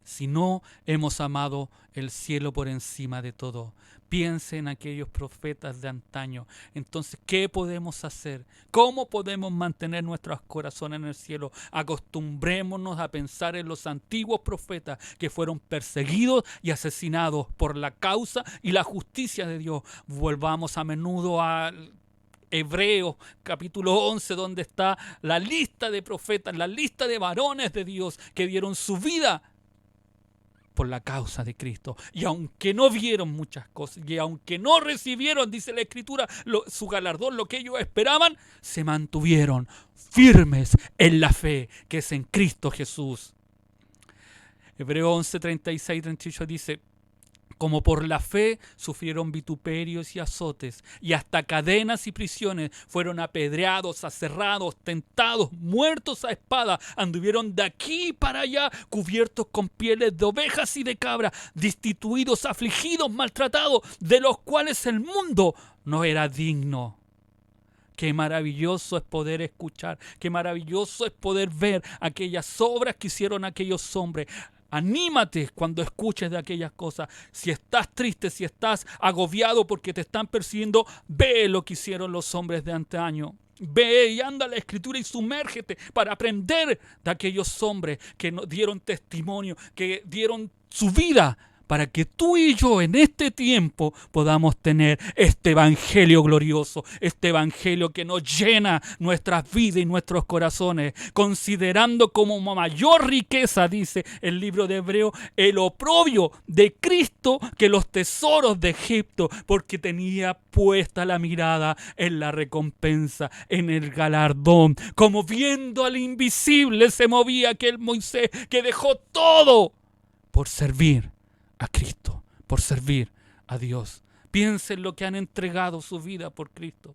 Si no hemos amado el cielo por encima de todo. Piense en aquellos profetas de antaño. Entonces, ¿qué podemos hacer? ¿Cómo podemos mantener nuestros corazones en el cielo? Acostumbrémonos a pensar en los antiguos profetas que fueron perseguidos y asesinados por la causa y la justicia de Dios. Volvamos a menudo a Hebreos capítulo 11, donde está la lista de profetas, la lista de varones de Dios que dieron su vida por la causa de Cristo. Y aunque no vieron muchas cosas, y aunque no recibieron, dice la Escritura, su galardón, lo que ellos esperaban, se mantuvieron firmes en la fe que es en Cristo Jesús. Hebreos 11, 36, 38 dice, como por la fe sufrieron vituperios y azotes, y hasta cadenas y prisiones, fueron apedreados, aserrados, tentados, muertos a espada, anduvieron de aquí para allá, cubiertos con pieles de ovejas y de cabra, destituidos, afligidos, maltratados, de los cuales el mundo no era digno. Qué maravilloso es poder escuchar, qué maravilloso es poder ver aquellas obras que hicieron aquellos hombres. Anímate cuando escuches de aquellas cosas. Si estás triste, si estás agobiado porque te están persiguiendo, ve lo que hicieron los hombres de antaño. Ve y anda a la Escritura y sumérgete para aprender de aquellos hombres que nos dieron testimonio, que dieron su vida para que tú y yo en este tiempo podamos tener este evangelio glorioso, este evangelio que nos llena nuestras vidas y nuestros corazones, considerando como mayor riqueza, dice el libro de Hebreo, el oprobio de Cristo que los tesoros de Egipto, porque tenía puesta la mirada en la recompensa, en el galardón, como viendo al invisible se movía aquel Moisés que dejó todo por servir a Cristo, por servir a Dios. Piensen lo que han entregado su vida por Cristo.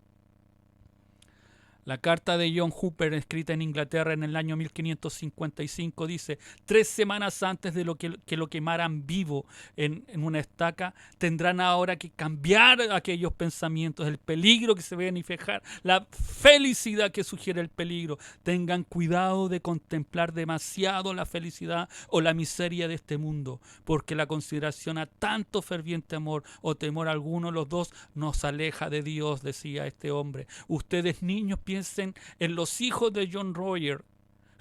La carta de John Hooper, escrita en Inglaterra en el año 1555, dice: 3 semanas antes de que lo quemaran vivo en una estaca, tendrán ahora que cambiar aquellos pensamientos, el peligro que se ve manifestar, la felicidad que sugiere el peligro. Tengan cuidado de contemplar demasiado la felicidad o la miseria de este mundo, porque la consideración a tanto ferviente amor o temor alguno, los dos, nos aleja de Dios, decía este hombre. Ustedes, niños, piensen en los hijos de John Royer.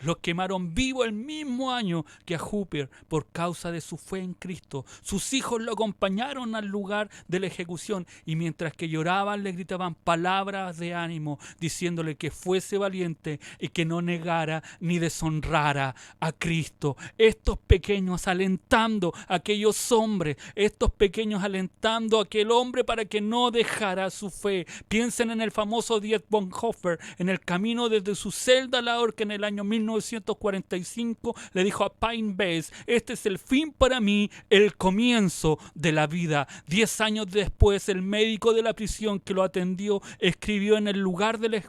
Los quemaron vivo el mismo año que a Hooper por causa de su fe en Cristo. Sus hijos lo acompañaron al lugar de la ejecución y mientras que lloraban le gritaban palabras de ánimo, diciéndole que fuese valiente y que no negara ni deshonrara a Cristo. Estos pequeños alentando a aquellos hombres, estos pequeños alentando a aquel hombre para que no dejara su fe. Piensen en el famoso Dietrich Bonhoeffer, en el camino desde su celda a la horca en el año 1945, le dijo a Pine Base: este es el fin para mí, el comienzo de la vida. 10 años después, el médico de la prisión que lo atendió escribió en el lugar de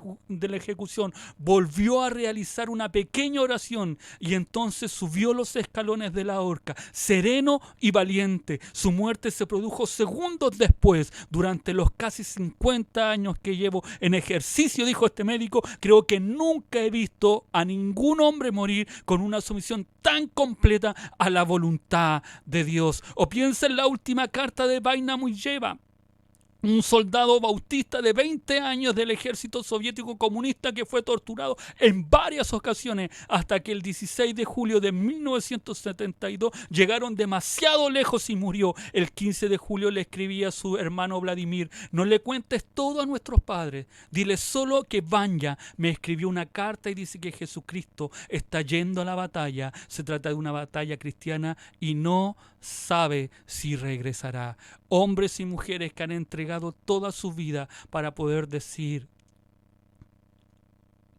la ejecución: volvió a realizar una pequeña oración y entonces subió los escalones de la horca, sereno y valiente. Su muerte se produjo segundos después. Durante los casi 50 años que llevo en ejercicio, dijo este médico, creo que nunca he visto a ningún hombre morir con una sumisión tan completa a la voluntad de Dios. O piensa en la última carta de Vaina Mujeva, un soldado bautista de 20 años del ejército soviético comunista que fue torturado en varias ocasiones hasta que el 16 de julio de 1972 llegaron demasiado lejos y murió. El 15 de julio le escribía a su hermano Vladimir: no le cuentes todo a nuestros padres, dile solo que Vanya me escribió una carta y dice que Jesucristo está yendo a la batalla. Se trata de una batalla cristiana y no sabe si regresará. Hombres y mujeres que han entregado toda su vida para poder decir,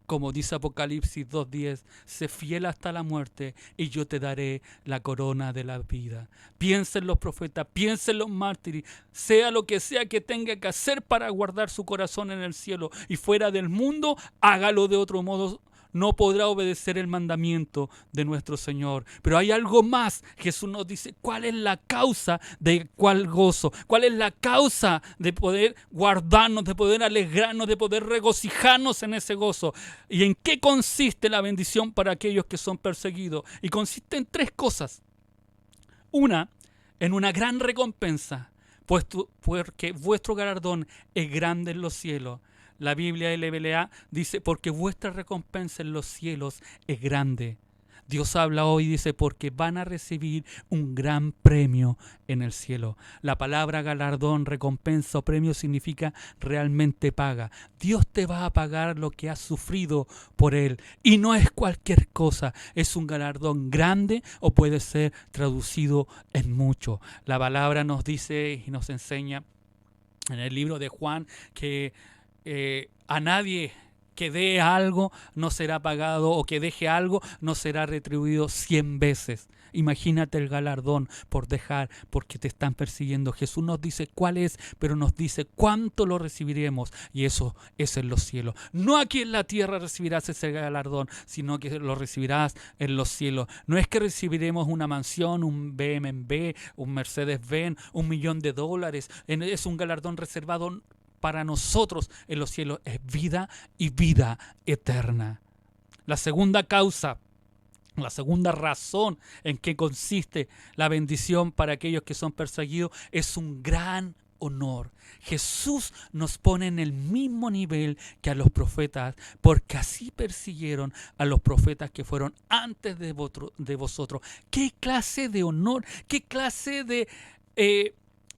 como dice Apocalipsis 2:10, sé fiel hasta la muerte y yo te daré la corona de la vida. Piensa en los profetas, piensa en los mártires, sea lo que sea que tenga que hacer para guardar su corazón en el cielo y fuera del mundo, hágalo de otro modo. No podrá obedecer el mandamiento de nuestro Señor. Pero hay algo más. Jesús nos dice cuál es la causa de cuál gozo, cuál es la causa de poder guardarnos, de poder alegrarnos, de poder regocijarnos en ese gozo. ¿Y en qué consiste la bendición para aquellos que son perseguidos? Y consiste en 3 cosas. Una, en una gran recompensa, porque vuestro galardón es grande en los cielos. La Biblia LBLA dice: porque vuestra recompensa en los cielos es grande. Dios habla hoy y dice: porque van a recibir un gran premio en el cielo. La palabra galardón, recompensa o premio significa realmente paga. Dios te va a pagar lo que has sufrido por Él. Y no es cualquier cosa, es un galardón grande o puede ser traducido en mucho. La palabra nos dice y nos enseña en el libro de Juan que a nadie que dé algo no será pagado, o que deje algo no será retribuido 100 veces. Imagínate el galardón por dejar, porque te están persiguiendo. Jesús nos dice cuál es, pero nos dice cuánto lo recibiremos, y eso es en los cielos. No aquí en la tierra recibirás ese galardón, sino que lo recibirás en los cielos. No es que recibiremos una mansión, un BMW, un Mercedes-Benz, $1.000.000. Es un galardón reservado para nosotros en los cielos, es vida y vida eterna. La segunda causa, la segunda razón en que consiste la bendición para aquellos que son perseguidos es un gran honor. Jesús nos pone en el mismo nivel que a los profetas, porque así persiguieron a los profetas que fueron antes de vosotros. ¿Qué clase de honor, qué clase de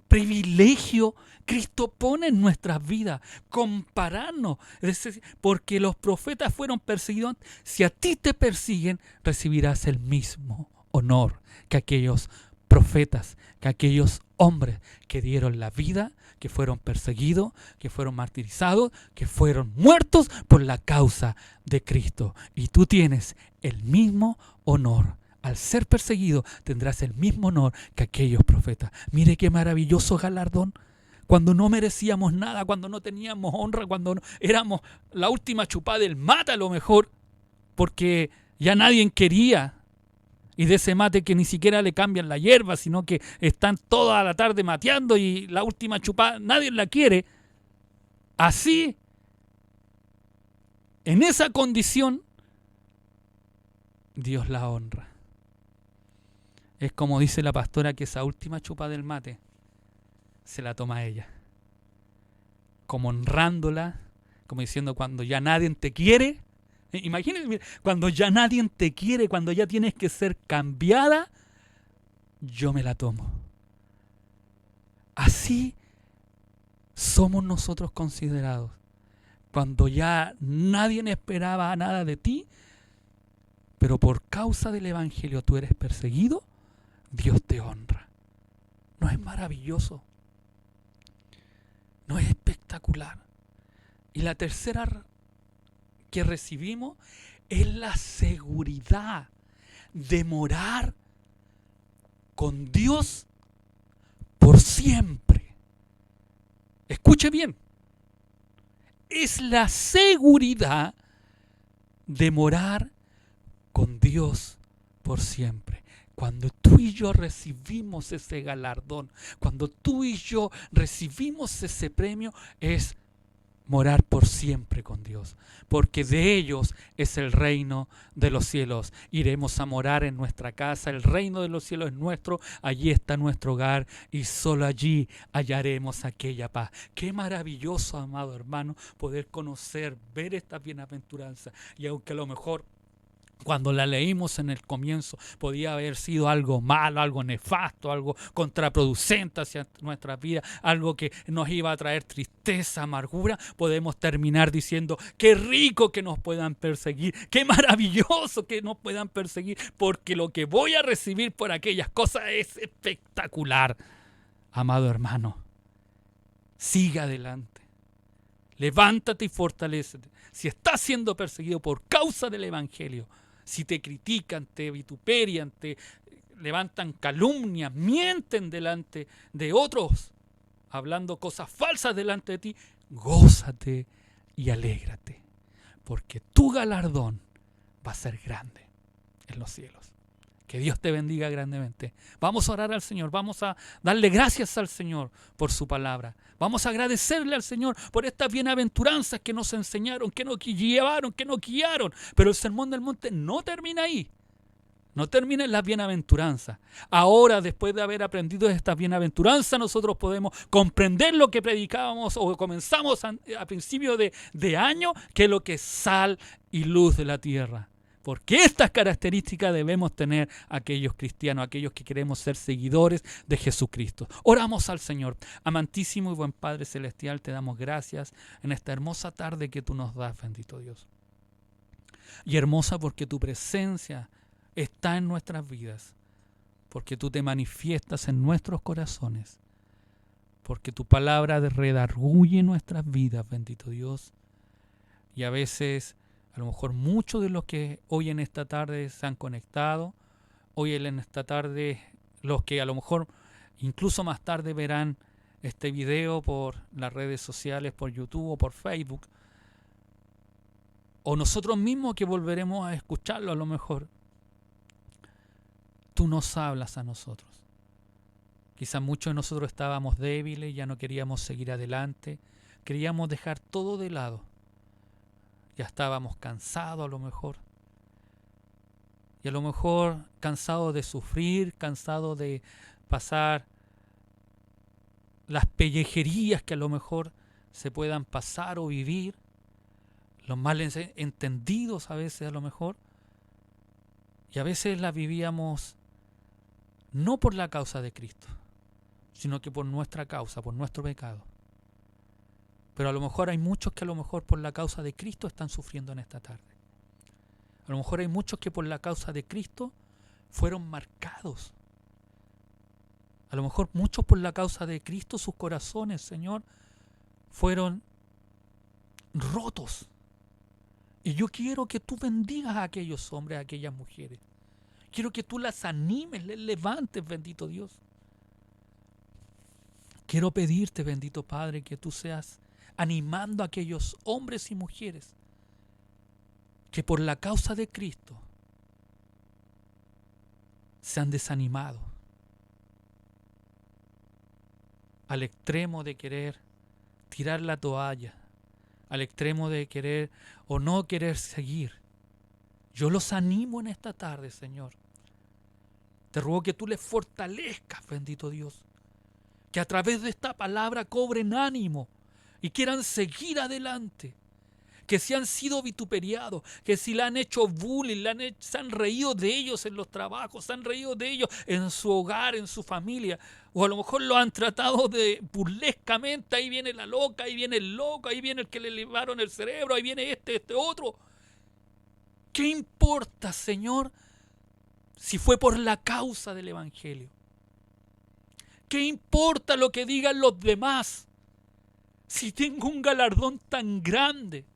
privilegio Cristo pone en nuestras vidas? Compararnos. Es decir, porque los profetas fueron perseguidos. Si a ti te persiguen, recibirás el mismo honor que aquellos profetas, que aquellos hombres que dieron la vida, que fueron perseguidos, que fueron martirizados, que fueron muertos por la causa de Cristo. Y tú tienes el mismo honor. Al ser perseguido tendrás el mismo honor que aquellos profetas. Mire qué maravilloso galardón. Cuando no merecíamos nada, cuando no teníamos honra, cuando éramos la última chupada del mate a lo mejor, porque ya nadie quería. Y de ese mate que ni siquiera le cambian la hierba, sino que están toda la tarde mateando y la última chupada nadie la quiere. Así, en esa condición, Dios la honra. Es como dice la pastora, que esa última chupa del mate se la toma ella, como honrándola, como diciendo, cuando ya nadie te quiere. Imagínense, cuando ya nadie te quiere, cuando ya tienes que ser cambiada, yo me la tomo. Así somos nosotros considerados. Cuando ya nadie esperaba nada de ti, pero por causa del Evangelio tú eres perseguido, Dios te honra. ¿No es maravilloso? ¿No es espectacular? Y la tercera que recibimos es la seguridad de morar con Dios por siempre. Escuche bien. Es la seguridad de morar con Dios por siempre. Cuando tú y yo recibimos ese galardón, cuando tú y yo recibimos ese premio, es morar por siempre con Dios, porque de ellos es el reino de los cielos. Iremos a morar en nuestra casa, el reino de los cielos es nuestro, allí está nuestro hogar y solo allí hallaremos aquella paz. Qué maravilloso, amado hermano, poder conocer, ver esta bienaventuranza. Y aunque a lo mejor cuando la leímos en el comienzo podía haber sido algo malo, algo nefasto, algo contraproducente hacia nuestras vidas, algo que nos iba a traer tristeza, amargura, podemos terminar diciendo, qué rico que nos puedan perseguir, qué maravilloso que nos puedan perseguir, porque lo que voy a recibir por aquellas cosas es espectacular. Amado hermano, siga adelante. Levántate y fortalécete. Si estás siendo perseguido por causa del Evangelio, si te critican, te vituperian, te levantan calumnias, mienten delante de otros, hablando cosas falsas delante de ti, gózate y alégrate, porque tu galardón va a ser grande en los cielos. Que Dios te bendiga grandemente. Vamos a orar al Señor, vamos a darle gracias al Señor por su palabra. Vamos a agradecerle al Señor por estas bienaventuranzas que nos enseñaron, que nos llevaron, que nos guiaron. Pero el Sermón del Monte no termina ahí. No termina en las bienaventuranzas. Ahora, después de haber aprendido estas bienaventuranzas, nosotros podemos comprender lo que predicábamos o comenzamos a principio de año, que es lo que es sal y luz de la tierra. Porque estas características debemos tener aquellos cristianos, aquellos que queremos ser seguidores de Jesucristo. Oramos al Señor. Amantísimo y buen Padre Celestial, te damos gracias en esta hermosa tarde que tú nos das, bendito Dios. Y hermosa porque tu presencia está en nuestras vidas, porque tú te manifiestas en nuestros corazones, porque tu palabra redarguye nuestras vidas, bendito Dios. Y a veces, a lo mejor muchos de los que hoy en esta tarde se han conectado, hoy en esta tarde, los que a lo mejor incluso más tarde verán este video por las redes sociales, por YouTube o por Facebook, o nosotros mismos que volveremos a escucharlo a lo mejor, tú nos hablas a nosotros. Quizás muchos de nosotros estábamos débiles, ya no queríamos seguir adelante, queríamos dejar todo de lado. Ya estábamos cansados a lo mejor. Y a lo mejor cansados de sufrir, cansados de pasar las pellejerías que a lo mejor se puedan pasar o vivir, los malentendidos a veces a lo mejor, y a veces las vivíamos no por la causa de Cristo, sino que por nuestra causa, por nuestro pecado. Pero a lo mejor hay muchos que a lo mejor por la causa de Cristo están sufriendo en esta tarde. A lo mejor hay muchos que por la causa de Cristo fueron marcados. A lo mejor muchos por la causa de Cristo sus corazones, Señor, fueron rotos. Y yo quiero que tú bendigas a aquellos hombres, a aquellas mujeres. Quiero que tú las animes, les levantes, bendito Dios. Quiero pedirte, bendito Padre, que tú seas animando a aquellos hombres y mujeres que por la causa de Cristo se han desanimado al extremo de querer tirar la toalla, al extremo de querer o no querer seguir. Yo los animo en esta tarde, Señor. Te ruego que tú les fortalezcas, bendito Dios, que a través de esta palabra cobren ánimo y quieran seguir adelante. Que si han sido vituperiados, que si le han hecho bullying, se han reído de ellos en los trabajos, se han reído de ellos en su hogar, en su familia, o a lo mejor lo han tratado de burlescamente, ahí viene la loca, ahí viene el loco, ahí viene el que le lavaron el cerebro, ahí viene este otro. ¿Qué importa, Señor, si fue por la causa del Evangelio? ¿Qué importa lo que digan los demás si tengo un galardón tan grande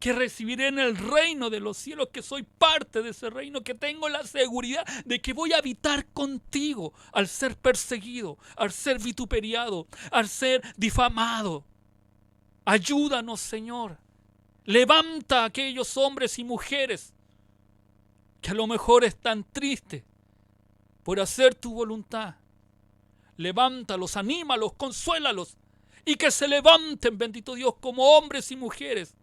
que recibiré en el reino de los cielos, que soy parte de ese reino, que tengo la seguridad de que voy a habitar contigo al ser perseguido, al ser vituperiado, al ser difamado? Ayúdanos, Señor. Levanta a aquellos hombres y mujeres que a lo mejor están tristes por hacer tu voluntad. Levántalos, anímalos, consuélalos, y que se levanten, bendito Dios, como hombres y mujeres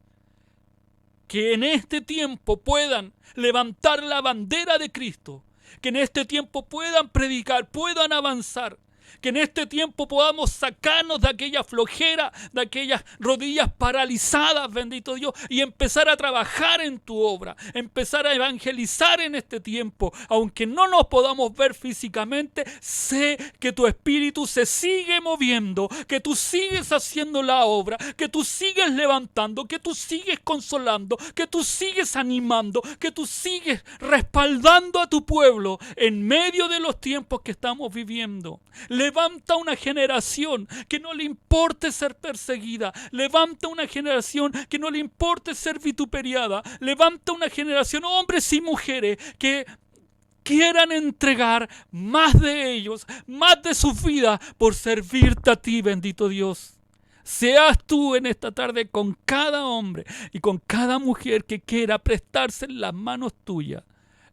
que en este tiempo puedan levantar la bandera de Cristo, que en este tiempo puedan predicar, puedan avanzar, que en este tiempo podamos sacarnos de aquella flojera, de aquellas rodillas paralizadas, bendito Dios, y empezar a trabajar en tu obra, empezar a evangelizar en este tiempo. Aunque no nos podamos ver físicamente, sé que tu espíritu se sigue moviendo, que tú sigues haciendo la obra, que tú sigues levantando, que tú sigues consolando, que tú sigues animando, que tú sigues respaldando a tu pueblo en medio de los tiempos que estamos viviendo. Levanta una generación que no le importe ser perseguida. Levanta una generación que no le importe ser vituperiada. Levanta una generación, hombres y mujeres, que quieran entregar más de ellos, más de su vida por servirte a ti, bendito Dios. Seas tú en esta tarde con cada hombre y con cada mujer que quiera prestarse en las manos tuyas.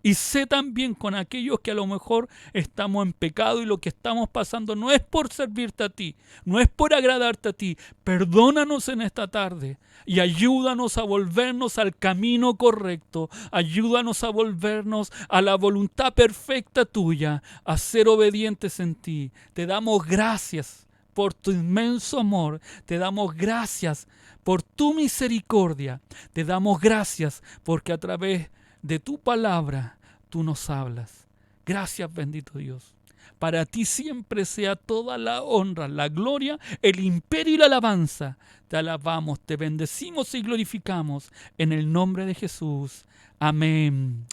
Y sé también con aquellos que a lo mejor estamos en pecado y lo que estamos pasando no es por servirte a ti, no es por agradarte a ti. Perdónanos en esta tarde y ayúdanos a volvernos al camino correcto. Ayúdanos a volvernos a la voluntad perfecta tuya, a ser obedientes en ti. Te damos gracias por tu inmenso amor. Te damos gracias por tu misericordia. Te damos gracias porque a través de tu palabra tú nos hablas. Gracias, bendito Dios. Para ti siempre sea toda la honra, la gloria, el imperio y la alabanza. Te alabamos, te bendecimos y glorificamos en el nombre de Jesús. Amén.